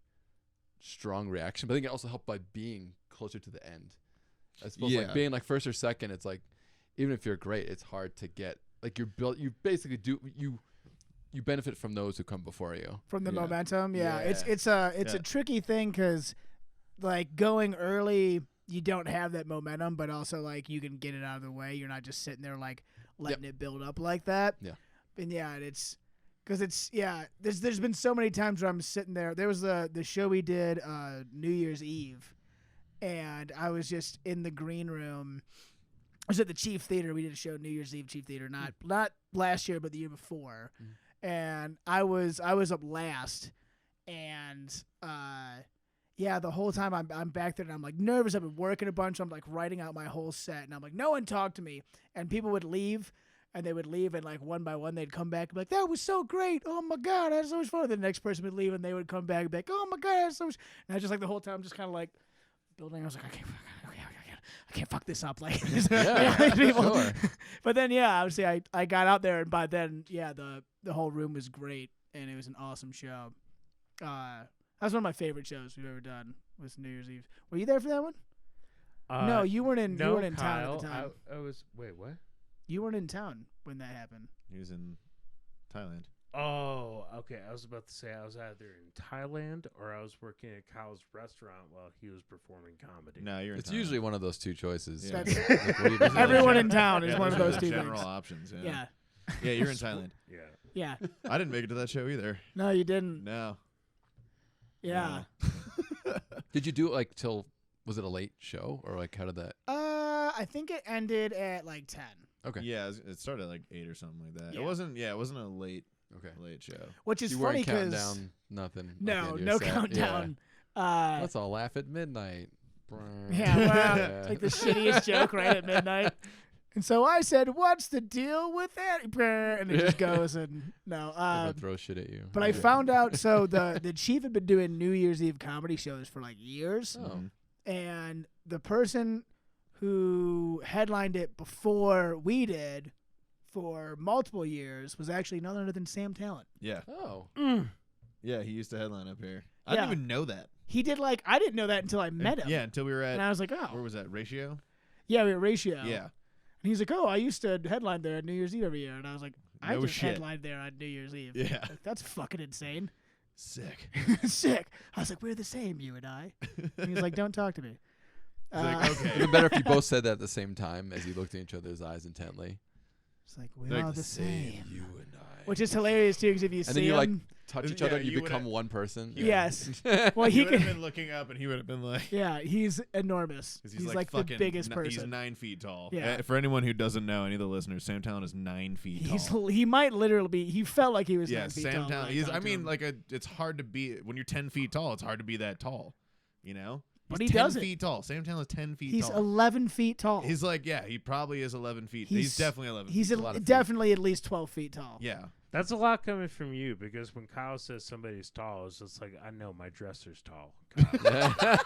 Speaker 5: strong reaction. But I think it also helped by being closer to the end. I suppose like
Speaker 3: Yeah.
Speaker 5: being like first or second, it's like even if you're great, it's hard to get like you're built. You basically do you benefit from those who come before you.
Speaker 4: From the
Speaker 3: Yeah.
Speaker 4: momentum. Yeah.
Speaker 5: Yeah.
Speaker 4: It's a
Speaker 3: Yeah.
Speaker 4: tricky thing because like going early, you don't have that momentum, but also like you can get it out of the way. You're not just sitting there like letting it build up like that.
Speaker 5: Yeah.
Speaker 4: And yeah, it's because it's there's been so many times where I'm sitting there. There was the show we did New Year's Eve, and I was just in the green room. I was at the Chief Theater. We did a show New Year's Eve, Chief Theater, not last year, but the year before. And I was up last, and the whole time I'm back there and I'm like nervous. I've been working a bunch. I'm like writing out my whole set, and I'm like, no one talked to me. And people would leave, and they would leave, and like one by one they'd come back and be like, that was so great. Oh my god, I had so much fun. The next person would leave, and they would come back and be like, oh my god, I had so much. And I just like the whole time just kind of like building. I was like, I can't fuck this up. Like, people.
Speaker 5: Sure.
Speaker 4: But then obviously I got out there, and by then the whole room was great, and it was an awesome show. That's one of my favorite shows we've ever done. Was New Year's Eve. Were you there for that one? No, you weren't in.
Speaker 2: No,
Speaker 4: you weren't in
Speaker 2: Kyle,
Speaker 4: town at the time.
Speaker 2: I was. Wait, what?
Speaker 4: You weren't in town when that happened.
Speaker 3: He was in Thailand.
Speaker 2: Oh, okay. I was about to say I was either in Thailand or I was working at Kyle's restaurant while he was performing comedy.
Speaker 3: No, you're in
Speaker 5: It's
Speaker 3: Thailand.
Speaker 5: usually one of those two choices.
Speaker 3: Yeah.
Speaker 4: That's-
Speaker 5: Like, what do you do?
Speaker 4: Everyone in town is
Speaker 3: Yeah,
Speaker 4: one of
Speaker 3: those are
Speaker 4: those
Speaker 3: the
Speaker 4: two
Speaker 3: general
Speaker 4: things.
Speaker 3: options.
Speaker 4: Yeah.
Speaker 3: Yeah, you're in Thailand.
Speaker 2: Yeah.
Speaker 4: Yeah.
Speaker 3: I didn't make it to that show either.
Speaker 4: No, you didn't.
Speaker 3: No.
Speaker 4: Yeah.
Speaker 5: Did you do it like till? Was it a late show or like how did that?
Speaker 4: I think it ended at like 10,
Speaker 5: Okay.
Speaker 3: Yeah, it started at like 8 or something like that.
Speaker 4: Yeah.
Speaker 3: It wasn't. Yeah, it wasn't a late
Speaker 5: Okay.
Speaker 3: show.
Speaker 4: which is
Speaker 5: You
Speaker 4: funny
Speaker 5: weren't counting
Speaker 4: because
Speaker 5: down nothing. like,
Speaker 4: no,
Speaker 5: at your
Speaker 4: no
Speaker 5: set.
Speaker 4: countdown.
Speaker 5: Yeah. Let's all laugh at midnight.
Speaker 4: Yeah, well,
Speaker 5: Yeah.
Speaker 4: it's like the shittiest joke right at midnight. And so I said, "What's the deal with that?" And it just goes and no.
Speaker 5: Everyone throws shit at you.
Speaker 4: But I found out. So the chief had been doing New Year's Eve comedy shows for like years,
Speaker 5: Oh.
Speaker 4: and the person who headlined it before we did for multiple years was actually none other than Sam Talent.
Speaker 3: Yeah.
Speaker 5: Oh.
Speaker 3: Yeah, he used to headline up here. I
Speaker 4: Yeah.
Speaker 3: didn't even know that.
Speaker 4: He did like I didn't know that until I met him.
Speaker 3: Yeah, until we were
Speaker 4: and
Speaker 3: at
Speaker 4: I was like,
Speaker 3: where
Speaker 4: oh,
Speaker 3: was that? Ratio?
Speaker 4: yeah, we were Ratio.
Speaker 3: Yeah.
Speaker 4: And he's like, oh, I used to headline there at New Year's Eve every year, and I was like, I
Speaker 3: No
Speaker 4: just
Speaker 3: shit.
Speaker 4: headlined there on New Year's Eve.
Speaker 3: Yeah.
Speaker 4: Like, that's fucking insane.
Speaker 3: Sick.
Speaker 4: Sick. I was like, we're the same, you and I. And he's like, don't talk to me.
Speaker 3: He's like, okay.
Speaker 5: It'd been better if you both said that at the same time as you looked in each other's eyes intently.
Speaker 4: It's like we're
Speaker 3: Like
Speaker 4: all
Speaker 3: the
Speaker 4: the same.
Speaker 5: You and I.
Speaker 4: Which is hilarious too, because if you
Speaker 5: and
Speaker 4: see
Speaker 5: then you like
Speaker 4: him,
Speaker 5: touch each
Speaker 3: Yeah,
Speaker 5: other and
Speaker 3: you
Speaker 5: you
Speaker 3: would've-
Speaker 5: become one person.
Speaker 4: yes.
Speaker 5: Yeah.
Speaker 4: Well,
Speaker 3: he
Speaker 4: he
Speaker 3: would have
Speaker 4: could.
Speaker 3: been looking up, and he would have been like,
Speaker 4: Yeah, he's enormous.
Speaker 3: 'cause
Speaker 4: He's like the
Speaker 3: fucking
Speaker 4: biggest
Speaker 3: He's
Speaker 4: person.
Speaker 3: 9 feet tall.
Speaker 4: Yeah.
Speaker 3: For anyone who doesn't know, any of the listeners, Sam Talent is 9 feet tall.
Speaker 4: He might literally be. He felt like he was.
Speaker 3: Yeah,
Speaker 4: 9 feet
Speaker 3: Sam
Speaker 4: tall when
Speaker 3: Talent.
Speaker 4: I
Speaker 3: He's.
Speaker 4: talked
Speaker 3: I
Speaker 4: to
Speaker 3: mean,
Speaker 4: him.
Speaker 3: it's hard to be when you're 10 feet tall. It's hard to be that tall. You know.
Speaker 4: But
Speaker 3: He's
Speaker 4: he
Speaker 3: 10
Speaker 4: does it.
Speaker 3: feet tall. Sam Talent is 10 feet
Speaker 4: He's
Speaker 3: tall.
Speaker 4: 11 feet tall.
Speaker 3: He's like, yeah, he probably is 11 feet. He's definitely 11.
Speaker 4: He's
Speaker 3: feet.
Speaker 5: a lot of feet.
Speaker 4: definitely at least 12 feet tall.
Speaker 3: Yeah.
Speaker 2: That's a lot coming from you because when Kyle says somebody's tall, it's just like, I know my dresser's tall. Kyle.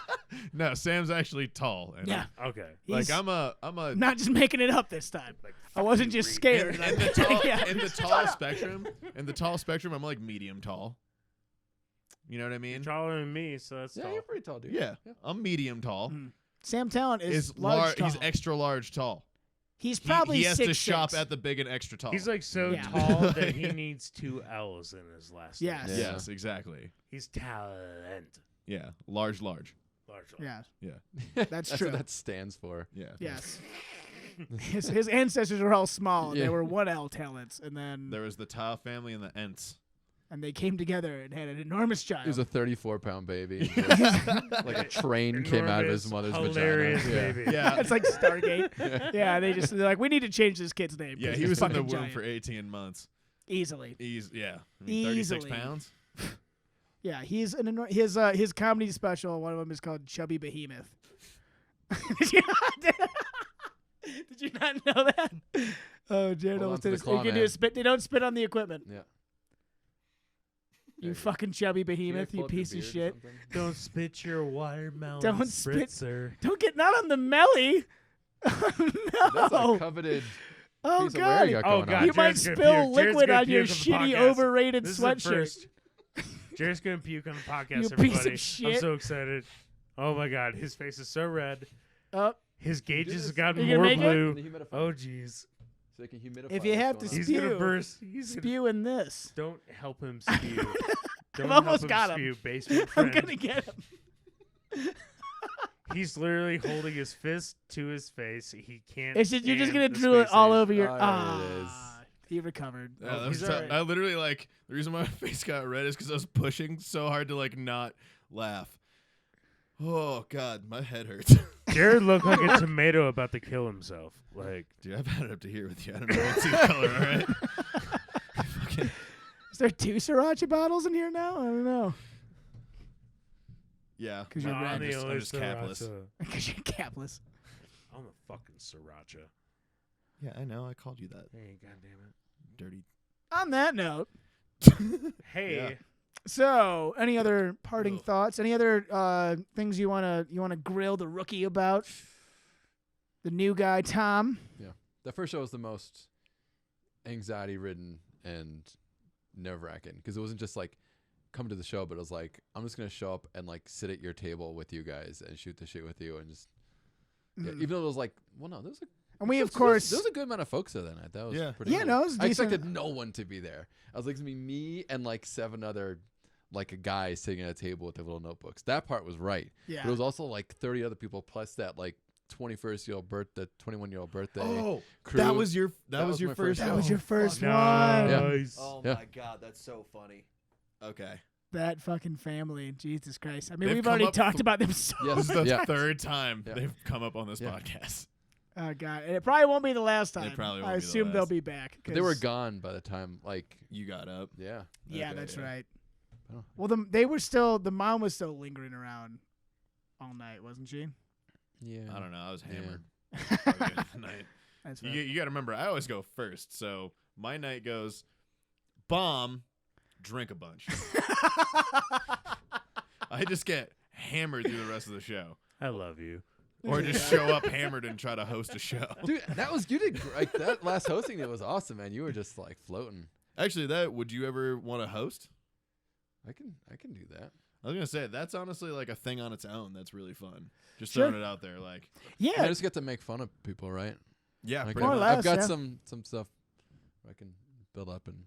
Speaker 3: No, Sam's actually tall. And
Speaker 4: Yeah.
Speaker 2: Okay.
Speaker 3: Like
Speaker 4: He's
Speaker 3: I'm a
Speaker 4: not just making it up this time.
Speaker 2: Like,
Speaker 4: I wasn't
Speaker 2: fucking
Speaker 4: just
Speaker 2: read.
Speaker 4: scared.
Speaker 3: in the tall
Speaker 4: Yeah.
Speaker 3: in the tall spectrum. In the tall spectrum, I'm like medium tall. You know what I
Speaker 2: You're
Speaker 3: mean?
Speaker 2: taller than me, so that's
Speaker 5: Yeah,
Speaker 2: tall.
Speaker 5: you're pretty tall, dude.
Speaker 3: Yeah, I'm medium tall.
Speaker 4: Sam Talent is
Speaker 3: Is
Speaker 4: large.
Speaker 3: He's
Speaker 4: tall.
Speaker 3: extra large tall.
Speaker 4: He's probably
Speaker 3: he has to
Speaker 4: 6'6".
Speaker 3: shop at the big and extra tall.
Speaker 2: He's like so
Speaker 4: Yeah.
Speaker 2: tall that he needs 2 L's in his last
Speaker 4: Yes.
Speaker 2: name.
Speaker 3: yes, exactly.
Speaker 2: He's talent.
Speaker 3: Yeah, large.
Speaker 2: Large.
Speaker 4: Yeah.
Speaker 5: Yeah.
Speaker 4: That's
Speaker 5: That's
Speaker 4: true.
Speaker 5: what that stands for.
Speaker 3: Yeah.
Speaker 4: Yes. His ancestors were all small.
Speaker 5: Yeah.
Speaker 4: They were 1L talents, and then
Speaker 3: There was the Tile family and the Ents.
Speaker 4: and they came together and had an enormous child.
Speaker 5: He was a 34-pound baby. Like a train came out of his
Speaker 2: Enormous,
Speaker 5: mother's
Speaker 2: hilarious
Speaker 5: vagina.
Speaker 2: baby.
Speaker 3: Yeah.
Speaker 4: It's like Stargate. Yeah, they're like, we need to change this kid's name.
Speaker 3: Yeah,
Speaker 4: 'cause
Speaker 3: he
Speaker 4: he's
Speaker 3: was in the
Speaker 4: fucking
Speaker 3: womb
Speaker 4: giant.
Speaker 3: for 18 months.
Speaker 4: Easily.
Speaker 3: Yeah. I mean, 36
Speaker 4: Easily.
Speaker 3: pounds.
Speaker 4: Yeah, he's his comedy special. One of them is called Chubby Behemoth. Did you not know that? Oh, Jared
Speaker 5: Hold on
Speaker 4: almost
Speaker 5: to
Speaker 4: did
Speaker 5: the
Speaker 4: his,
Speaker 5: claw,
Speaker 4: you can do
Speaker 5: man.
Speaker 4: a spit. They don't spit on the equipment.
Speaker 5: Yeah.
Speaker 4: You
Speaker 5: Yeah.
Speaker 4: fucking chubby
Speaker 5: Can you,
Speaker 4: behemoth,
Speaker 5: pull
Speaker 4: you
Speaker 5: up your
Speaker 4: piece of
Speaker 5: beard or
Speaker 4: shit.
Speaker 5: something?
Speaker 2: Don't spit your watermelon
Speaker 4: Don't spit-
Speaker 2: spritzer.
Speaker 4: Don't get not on the melly.
Speaker 5: That's
Speaker 4: No.
Speaker 5: a coveted
Speaker 4: Oh
Speaker 5: piece of wear you
Speaker 4: god.
Speaker 5: got
Speaker 2: Oh,
Speaker 5: going
Speaker 2: God.
Speaker 5: on.
Speaker 4: You might
Speaker 2: Jared's gonna
Speaker 4: spill
Speaker 2: puke. Jared's
Speaker 4: liquid
Speaker 2: gonna
Speaker 4: on your
Speaker 2: puke on the
Speaker 4: shitty
Speaker 2: podcast.
Speaker 4: overrated
Speaker 2: This is the
Speaker 4: sweatshirt.
Speaker 2: first. Jared's gonna puke on the podcast,
Speaker 4: You piece of
Speaker 2: everybody. I'm
Speaker 4: shit.
Speaker 2: so excited. Oh my god, his face is so red.
Speaker 4: Oh,
Speaker 2: His gauges
Speaker 5: this.
Speaker 2: have gotten
Speaker 4: You gonna
Speaker 2: more
Speaker 4: make it?
Speaker 2: blue.
Speaker 5: Can you humidify?
Speaker 2: Oh jeez.
Speaker 5: So they can humidify
Speaker 4: If you
Speaker 5: what's
Speaker 4: have
Speaker 5: going
Speaker 4: to
Speaker 5: on.
Speaker 2: He's
Speaker 4: Spew.
Speaker 2: gonna burst. He's gonna,
Speaker 4: spewing this.
Speaker 2: don't help him spew. Don't
Speaker 4: almost
Speaker 2: help him
Speaker 4: got him.
Speaker 2: spew, basement
Speaker 4: I'm
Speaker 2: friend.
Speaker 4: gonna get him.
Speaker 2: He's literally holding his fist to his face. He can't.
Speaker 4: It's just, you're just
Speaker 2: stand
Speaker 4: gonna
Speaker 2: the
Speaker 4: drool it all
Speaker 2: spaces.
Speaker 4: over your.
Speaker 5: Oh, there it is.
Speaker 4: He recovered.
Speaker 3: Yeah, that
Speaker 2: he's
Speaker 3: was tough.
Speaker 2: alright.
Speaker 3: I literally like the reason my face got red is because I was pushing so hard to like not laugh. Oh god, my head hurts.
Speaker 2: Jared looked like a tomato about to kill himself. Like,
Speaker 3: Dude, I've had it up to here with you. I don't know what's the color, all right? Fucking-
Speaker 4: Is there 2 sriracha bottles in here now? I don't know.
Speaker 3: yeah.
Speaker 4: 'Cause you're
Speaker 3: I'm
Speaker 4: red.
Speaker 3: just- I'm just capless.
Speaker 2: Sriracha.
Speaker 4: Because you're capless.
Speaker 2: I'm a fucking sriracha.
Speaker 3: Yeah, I know. I called you that.
Speaker 2: Hey, goddamn
Speaker 3: Dirty.
Speaker 4: On that note,
Speaker 2: it. Hey,
Speaker 3: Yeah.
Speaker 4: so any other parting
Speaker 3: Ugh.
Speaker 4: thoughts? Any other things you wanna grill the rookie about? The new guy, Tom.
Speaker 5: The first show was the most anxiety-ridden and nerve-wracking because it wasn't just like come to the show, but it was like I'm just gonna show up and like sit at your table with you guys and shoot the shit with you and just yeah, even though it was like there was a
Speaker 4: And we, of
Speaker 5: there
Speaker 4: course,
Speaker 5: was a good amount of folks there that night. That was
Speaker 3: Yeah.
Speaker 5: pretty.
Speaker 4: Yeah,
Speaker 5: cool.
Speaker 4: no, it was
Speaker 5: I
Speaker 4: decent.
Speaker 5: expected no one to be there. I was like, it's gonna be me and like 7 other like a guy sitting at a table with their little notebooks. That part was right.
Speaker 4: yeah.
Speaker 5: But it was also like 30 other people plus that like 21-year-old birthday, 21-year-old birthday.
Speaker 3: Oh,
Speaker 5: crew.
Speaker 3: that was your
Speaker 5: That was
Speaker 3: your
Speaker 5: my
Speaker 3: first.
Speaker 5: first
Speaker 4: that was your first one.
Speaker 2: nice.
Speaker 3: Oh
Speaker 5: Yeah.
Speaker 3: my god, that's so funny. Okay.
Speaker 4: That fucking family, Jesus Christ! I mean,
Speaker 3: They've
Speaker 4: we've
Speaker 3: come
Speaker 4: already
Speaker 3: up
Speaker 4: talked
Speaker 3: th-
Speaker 4: about them so.
Speaker 5: Yes.
Speaker 3: This is the
Speaker 5: Yeah.
Speaker 3: third time
Speaker 5: Yeah.
Speaker 3: they've come up on this
Speaker 5: Yeah.
Speaker 3: podcast.
Speaker 4: Oh god, and it probably won't be the last
Speaker 3: They
Speaker 4: time.
Speaker 3: probably won't
Speaker 4: I
Speaker 3: be the
Speaker 4: assume they'll
Speaker 3: last.
Speaker 4: be back.
Speaker 5: But they were
Speaker 4: 'cause-
Speaker 5: gone by the time like
Speaker 3: You got up.
Speaker 5: yeah.
Speaker 4: Yeah,
Speaker 3: Okay,
Speaker 4: that's
Speaker 3: yeah.
Speaker 4: right.
Speaker 5: Oh.
Speaker 4: Well, the mom was still lingering around all night, wasn't she?
Speaker 5: Yeah.
Speaker 3: I don't know. I was
Speaker 5: Yeah.
Speaker 3: hammered. by the end of the night.
Speaker 4: That's
Speaker 3: You,
Speaker 4: right.
Speaker 3: you got to remember, I always go first. So my night goes bomb, drink a bunch. I just get hammered through the rest of the show.
Speaker 2: I love you.
Speaker 3: Or just show up hammered and try to host a show.
Speaker 5: Dude, that was you did like that last hosting. It was awesome, man. You were just like floating.
Speaker 3: Actually, would you ever want to host?
Speaker 5: I can do that.
Speaker 3: I was gonna say that's honestly like a thing on its own. That's really fun. Just
Speaker 4: Sure.
Speaker 3: throwing it out there, like
Speaker 4: Yeah,
Speaker 5: I just get to make fun of people, right?
Speaker 3: yeah,
Speaker 5: Like,
Speaker 3: pretty
Speaker 4: More or
Speaker 3: much.
Speaker 4: less.
Speaker 5: I've got
Speaker 4: yeah.
Speaker 5: some stuff I can build up and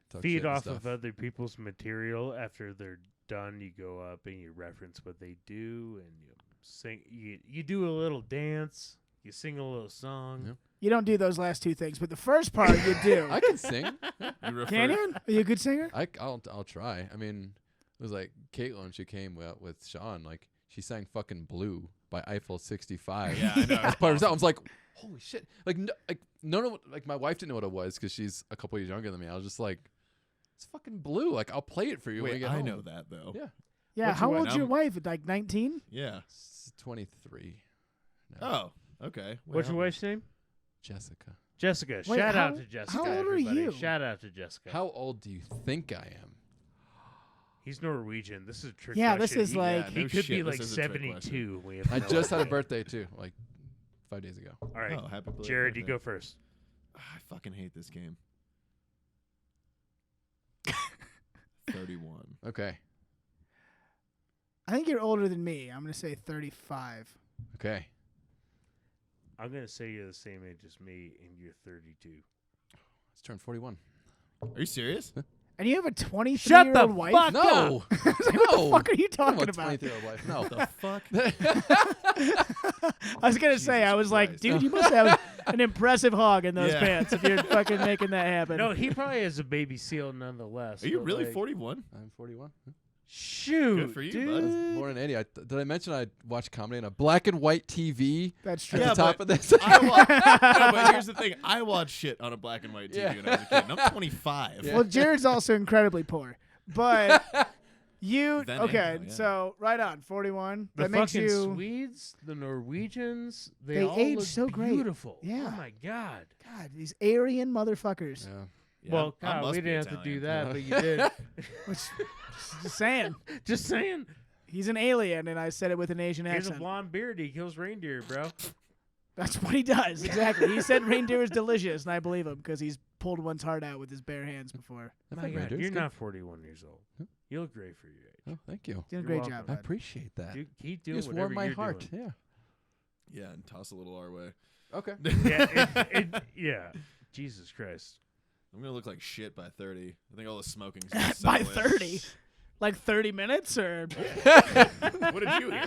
Speaker 5: talk
Speaker 2: Feed
Speaker 5: shit and
Speaker 2: off
Speaker 5: stuff.
Speaker 2: of other people's material. After they're done, you go up and you reference what they do, and you sing. You do a little dance. You sing a little song.
Speaker 5: Yep.
Speaker 4: you don't do those last 2 things, but the first part you do.
Speaker 5: I can sing.
Speaker 3: You refer-
Speaker 4: Can you? Are you a good singer?
Speaker 5: I'll try. I mean, it was like Caitlin. She came with Sean. Like she sang "Fucking Blue" by Eiffel 65.
Speaker 3: Yeah, I know.
Speaker 5: As part of her song. I was like, holy shit! Like like my wife didn't know what it was because she's a couple years younger than me. I was just like, it's fucking Blue. Like I'll play it for you when you
Speaker 3: Wait,
Speaker 5: get
Speaker 3: I
Speaker 5: home.
Speaker 3: know that though.
Speaker 5: Yeah.
Speaker 4: Yeah.
Speaker 3: What's
Speaker 4: How
Speaker 3: your
Speaker 4: old's
Speaker 3: wife?
Speaker 4: your wife? Like 19?
Speaker 3: Yeah.
Speaker 5: 23. No.
Speaker 3: Oh, okay.
Speaker 2: What's your wife's name?
Speaker 5: Jessica.
Speaker 2: Jessica.
Speaker 4: Wait,
Speaker 2: Shout
Speaker 4: how-
Speaker 2: out to Jessica.
Speaker 4: how old are
Speaker 2: everybody.
Speaker 4: you?
Speaker 2: Shout out to Jessica.
Speaker 5: How old do you think I am?
Speaker 2: He's Norwegian. This is a trick
Speaker 4: Yeah, this
Speaker 2: question.
Speaker 4: is
Speaker 2: He-
Speaker 4: like-
Speaker 2: he
Speaker 3: no
Speaker 2: could be
Speaker 3: shit,
Speaker 2: like
Speaker 3: this is a trick
Speaker 2: 72. We have
Speaker 5: I
Speaker 2: no
Speaker 5: just had a
Speaker 2: idea.
Speaker 5: birthday too, like 5 days ago.
Speaker 2: All right,
Speaker 3: Oh, happy belated
Speaker 2: Jared, you
Speaker 3: birthday.
Speaker 2: go first.
Speaker 3: I fucking hate this game. 31.
Speaker 5: Okay.
Speaker 4: I think you're older than me. I'm gonna say 35.
Speaker 5: Okay.
Speaker 2: I'm gonna say you're the same age as me, and you're 32.
Speaker 5: Let's turn 41.
Speaker 3: Are you serious?
Speaker 4: And you have a
Speaker 2: Shut the
Speaker 4: 23-year-old wife?
Speaker 2: fuck
Speaker 5: No.
Speaker 2: up.
Speaker 4: What the fuck are you talking about?
Speaker 5: 23-year-old wife. No.
Speaker 3: The fuck?
Speaker 4: I was gonna say, I was like,
Speaker 3: Christ.
Speaker 4: dude, you must have an impressive hog in those
Speaker 3: Yeah.
Speaker 4: pants if you're fucking making that happen.
Speaker 2: No, he probably has a baby seal nonetheless.
Speaker 3: Are you
Speaker 2: but,
Speaker 3: really
Speaker 2: like,
Speaker 3: 41?
Speaker 5: I'm 41.
Speaker 2: Shoot,
Speaker 3: Good for you,
Speaker 2: dude.
Speaker 3: bud.
Speaker 5: I was born in 80. Did I mention I watched comedy on a black and white TV
Speaker 4: That's
Speaker 5: at
Speaker 4: true.
Speaker 3: Yeah,
Speaker 5: the top
Speaker 3: but
Speaker 5: of this?
Speaker 3: I no, but here's the thing. I watched shit on a black and white TV
Speaker 5: Yeah.
Speaker 3: when I was a kid, and I'm 25.
Speaker 5: Yeah.
Speaker 4: Well, Jared's also incredibly poor, but you
Speaker 3: Then
Speaker 4: okay?
Speaker 3: anyhow, yeah.
Speaker 4: So right on 41.
Speaker 2: The
Speaker 4: That makes
Speaker 2: fucking
Speaker 4: you.
Speaker 2: Swedes, the Norwegians,
Speaker 4: They
Speaker 2: they all
Speaker 4: age
Speaker 2: look
Speaker 4: so great.
Speaker 2: beautiful.
Speaker 4: Yeah.
Speaker 2: Oh my god.
Speaker 4: God, these Aryan motherfuckers.
Speaker 5: Yeah.
Speaker 3: Yeah,
Speaker 2: Well,
Speaker 3: I
Speaker 2: God,
Speaker 3: must
Speaker 2: we
Speaker 3: be
Speaker 2: didn't have to do
Speaker 3: Italian.
Speaker 2: that, but you did.
Speaker 4: Which, just saying,
Speaker 2: Just saying.
Speaker 4: he's an alien, and I said it with an Asian
Speaker 2: He has a
Speaker 4: accent.
Speaker 2: blonde beard. He kills reindeer, bro.
Speaker 4: That's what he does. Exactly. He said reindeer is delicious, and I believe him because he's pulled one's heart out with his bare hands before.
Speaker 5: I
Speaker 2: My
Speaker 5: think
Speaker 2: God,
Speaker 5: Reindeer's
Speaker 2: you're
Speaker 5: good.
Speaker 2: not 41 years old. You look great for your age.
Speaker 5: Oh, thank you.
Speaker 4: Doing a
Speaker 2: You're
Speaker 4: great
Speaker 2: welcome.
Speaker 4: job,
Speaker 5: I
Speaker 4: bud.
Speaker 5: appreciate that.
Speaker 2: Dude, keep
Speaker 5: You
Speaker 2: doing
Speaker 5: just
Speaker 2: whatever
Speaker 5: warmed my
Speaker 2: you're
Speaker 5: heart.
Speaker 2: doing.
Speaker 5: Yeah.
Speaker 3: Yeah, and toss a little our way.
Speaker 5: Okay.
Speaker 2: Yeah, yeah. Jesus Christ.
Speaker 3: I'm gonna look like shit by 30. I think all the smoking's
Speaker 4: By
Speaker 3: gonna
Speaker 4: 30, like 30 minutes, or
Speaker 3: What did you hear?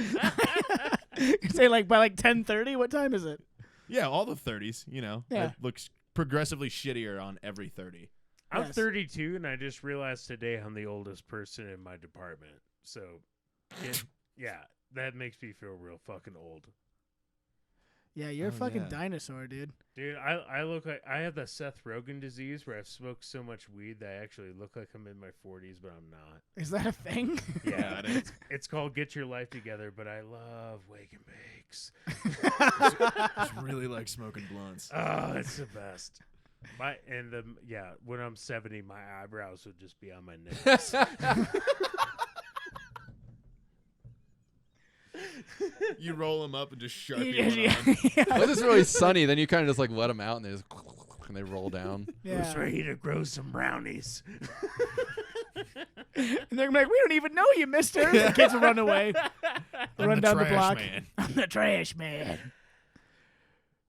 Speaker 4: you say like by like 10:30? What time is it?
Speaker 3: Yeah, all the 30s. You know,
Speaker 4: Yeah.
Speaker 3: it looks progressively shittier on every 30.
Speaker 2: I'm
Speaker 4: Yes.
Speaker 2: 32, and I just realized today I'm the oldest person in my department. So, yeah, that makes me feel real fucking old.
Speaker 4: Yeah, you're a
Speaker 3: Oh,
Speaker 4: fucking
Speaker 3: yeah.
Speaker 4: dinosaur, dude.
Speaker 2: Dude, I look like I have the Seth Rogen disease where I've smoked so much weed that I actually look like I'm in my 40s, but I'm not.
Speaker 4: Is that a thing?
Speaker 3: Yeah, it is.
Speaker 2: It's called Get Your Life Together, but I love Wake and Bakes.
Speaker 3: Just really like smoking blunts.
Speaker 2: Oh, it's the best. When I'm 70, my eyebrows would just be on my necks.
Speaker 3: You roll them up and just
Speaker 4: Yeah,
Speaker 3: Sharpie one on.
Speaker 5: When it's really sunny, then you kind of just like let them out and they just and they roll down.
Speaker 4: Yeah.
Speaker 2: Who's ready to grow some brownies?
Speaker 4: And they're like, we don't even know you, mister. The kids will run away.
Speaker 3: I'm
Speaker 4: Run
Speaker 3: the
Speaker 4: down the
Speaker 3: trash
Speaker 4: block.
Speaker 3: man.
Speaker 4: I'm the trash man.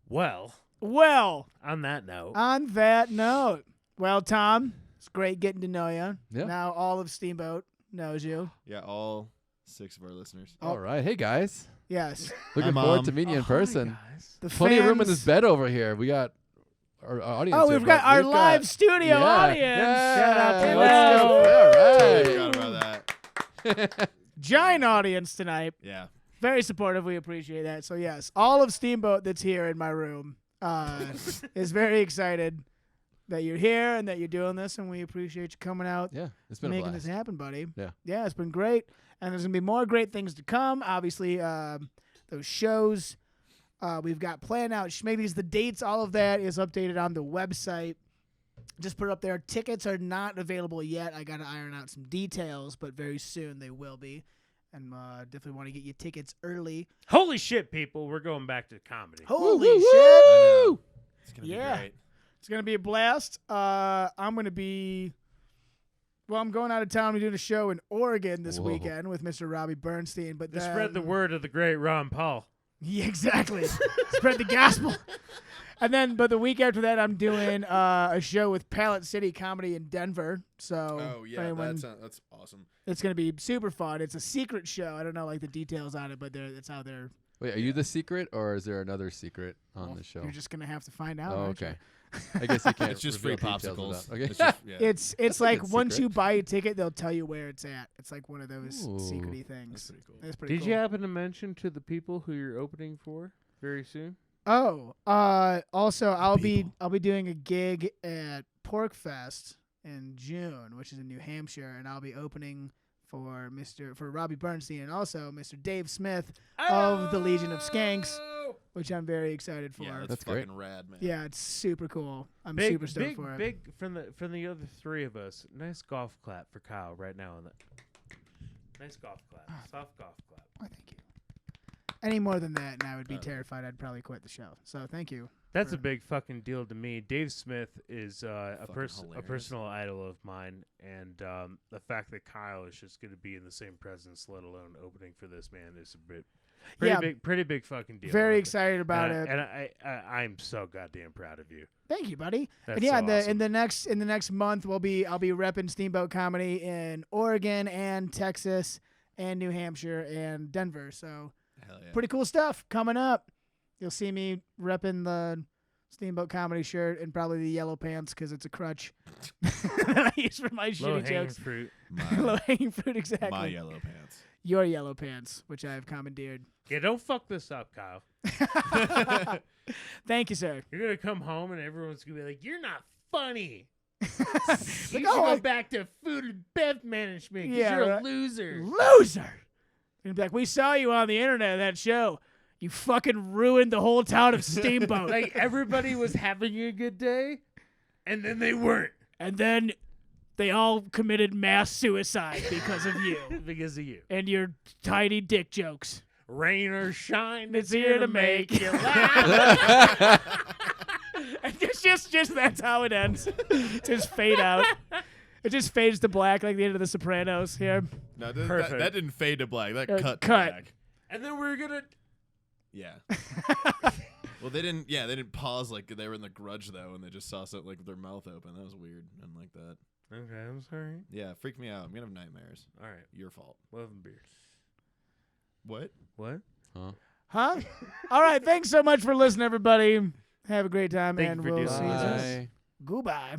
Speaker 2: Well,
Speaker 4: Well,
Speaker 2: on that note,
Speaker 4: on that note, well, Tom, it's great getting to know you.
Speaker 5: Yeah.
Speaker 4: Now all of Steamboat knows you.
Speaker 3: Yeah, all 6 of our listeners.
Speaker 5: All right. Hey, guys.
Speaker 4: Yes.
Speaker 5: Looking
Speaker 3: Hi,
Speaker 5: forward
Speaker 3: Mom.
Speaker 5: to meeting you in
Speaker 2: hi,
Speaker 5: person.
Speaker 2: guys.
Speaker 4: The
Speaker 5: Plenty of room in
Speaker 4: fans-
Speaker 5: this bed over here. We got our audience.
Speaker 4: Oh,
Speaker 5: here,
Speaker 4: we've got
Speaker 5: but
Speaker 4: our
Speaker 5: we've
Speaker 4: live
Speaker 5: got-
Speaker 4: studio
Speaker 5: Yeah.
Speaker 4: audience.
Speaker 5: Yeah.
Speaker 4: Shout out to
Speaker 5: Let's
Speaker 4: them.
Speaker 5: go.
Speaker 3: Totally
Speaker 5: All
Speaker 3: forgot about that.
Speaker 4: Giant audience tonight.
Speaker 3: Yeah.
Speaker 4: Very supportive. We appreciate that. So yes, all of Steamboat that's here in my room is very excited that you're here and that you're doing this, and we appreciate you coming out,
Speaker 5: Yeah, it's been a
Speaker 4: making
Speaker 5: blast.
Speaker 4: this happen, buddy.
Speaker 5: Yeah.
Speaker 4: It's been great, and there's gonna be more great things to come. Obviously, those shows we've got planned out. Schmiggity's the dates, all of that is updated on the website. Just put it up there. Tickets are not available yet. I got to iron out some details, but very soon they will be. And definitely want to get you tickets early.
Speaker 2: Holy shit, people! We're going back to comedy.
Speaker 4: Holy
Speaker 5: woo,
Speaker 4: shit!
Speaker 3: I know. It's gonna
Speaker 4: Yeah.
Speaker 3: be great.
Speaker 4: It's going to be a blast. I'm going to be... Well, I'm going out of town. We're doing a show in Oregon this
Speaker 5: Whoa.
Speaker 4: weekend with Mr. Robbie Bernstein. But
Speaker 2: To
Speaker 4: then,
Speaker 2: spread the word of the great Ron Paul.
Speaker 4: Yeah, exactly. Spread the gospel. And then, but the week after that, I'm doing a show with Pallet City Comedy in Denver. So,
Speaker 3: Oh
Speaker 4: if
Speaker 3: yeah,
Speaker 4: anyone-
Speaker 3: that's awesome.
Speaker 4: it's going to be super fun. It's a secret show. I don't know like the details on it, but that's how they're.
Speaker 5: Wait, are you the secret or is there another secret on the show?
Speaker 4: You're just going to have to find out.
Speaker 5: Oh,
Speaker 4: aren't you?
Speaker 5: okay. I guess you can't.
Speaker 3: It's just free
Speaker 5: reveal details
Speaker 3: popsicles.
Speaker 5: about- Okay.
Speaker 3: It's just, yeah.
Speaker 4: It's
Speaker 5: That's a
Speaker 4: like
Speaker 5: good
Speaker 4: once
Speaker 5: secret.
Speaker 4: you buy a ticket, they'll tell you where it's at. It's like one of those
Speaker 5: Ooh.
Speaker 4: secrety
Speaker 3: That's
Speaker 4: things.
Speaker 3: pretty cool.
Speaker 4: It's pretty
Speaker 2: Did
Speaker 4: cool.
Speaker 2: you happen to mention to the people who you're opening for very soon?
Speaker 4: Oh, also I'll be
Speaker 3: People.
Speaker 4: doing a gig at Pork Fest in June, which is in New Hampshire, and I'll be opening for Robbie Bernstein and also Mr. Dave Smith of the Legion of Skanks, which I'm very excited for.
Speaker 3: Yeah,
Speaker 5: That's
Speaker 3: fucking
Speaker 5: great.
Speaker 3: rad, man.
Speaker 4: Yeah, it's super cool. I'm
Speaker 2: Big,
Speaker 4: super stoked
Speaker 2: big,
Speaker 4: for it.
Speaker 2: big from the other three of us. Nice golf clap for Kyle right now. Nice golf clap, soft golf clap.
Speaker 4: Why, thank you. Any more than that, and I would be terrified. I'd probably quit the show. So thank you.
Speaker 2: That's a
Speaker 4: for-
Speaker 2: big fucking deal to me. Dave Smith is a
Speaker 3: Fucking hilarious.
Speaker 2: personal idol of mine, and the fact that Kyle is just going to be in the same presence, let alone opening for this man, is a bit Pretty big fucking deal.
Speaker 4: Very
Speaker 2: Robert.
Speaker 4: excited about it.
Speaker 2: And I'm so goddamn proud of you.
Speaker 4: Thank you, buddy.
Speaker 2: That's
Speaker 4: And yeah,
Speaker 2: so
Speaker 4: in the next month I'll be repping Steamboat Comedy in Oregon and Texas and New Hampshire and Denver. So
Speaker 3: Hell yeah.
Speaker 4: pretty cool stuff coming up. You'll see me repping the Steamboat Comedy shirt and probably the yellow pants because it's a crutch that I use for my
Speaker 2: Low
Speaker 4: shitty
Speaker 2: hanging
Speaker 4: jokes.
Speaker 2: fruit.
Speaker 4: Low hanging fruit, exactly.
Speaker 3: My yellow pants.
Speaker 4: Your yellow pants, which I have commandeered.
Speaker 2: Yeah, don't fuck this up, Kyle.
Speaker 4: Thank you, sir.
Speaker 2: You're gonna come home and everyone's gonna be like, "You're not funny. You
Speaker 4: Look
Speaker 2: should
Speaker 4: how
Speaker 2: go back to food and bev management. 'Cause
Speaker 4: Yeah,
Speaker 2: you're
Speaker 4: right.
Speaker 2: a loser."
Speaker 4: Loser. And be like, we saw you on the internet at that show. You fucking ruined the whole town of Steamboat.
Speaker 2: Like everybody was having a good day, and then they weren't
Speaker 4: And then they all committed mass suicide because of you
Speaker 2: because of you.
Speaker 4: and your tiny dick jokes.
Speaker 2: Rain or shine,
Speaker 4: It's here to make you laugh. And it's just that's how it ends. Just fade out. It just fades to black like the end of The Sopranos here.
Speaker 3: No,
Speaker 2: Perfect.
Speaker 3: that didn't fade to black. That cut. To
Speaker 4: cut.
Speaker 3: black.
Speaker 2: And then we're gonna.
Speaker 3: Yeah. Well, they didn't. Yeah, they didn't pause like they were in The Grudge though, and they just saw something like with their mouth open. That was weird. I didn't like that.
Speaker 2: Okay, I'm sorry.
Speaker 3: Yeah, freaked me out. I'm gonna have nightmares.
Speaker 2: All right,
Speaker 3: Your fault.
Speaker 2: love and beer.
Speaker 3: What?
Speaker 2: What?
Speaker 4: Huh? All right. Thanks so much for listening, everybody. Have a great time,
Speaker 2: Thank you
Speaker 4: and
Speaker 2: for
Speaker 4: we'll
Speaker 2: doing
Speaker 4: see you
Speaker 2: this.
Speaker 4: soon.
Speaker 5: Bye.
Speaker 4: Goodbye.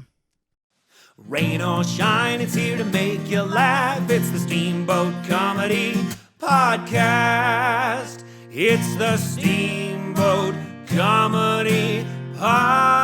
Speaker 1: Rain or shine, it's here to make you laugh. It's the Steamboat Comedy Podcast. It's the Steamboat Comedy Podcast.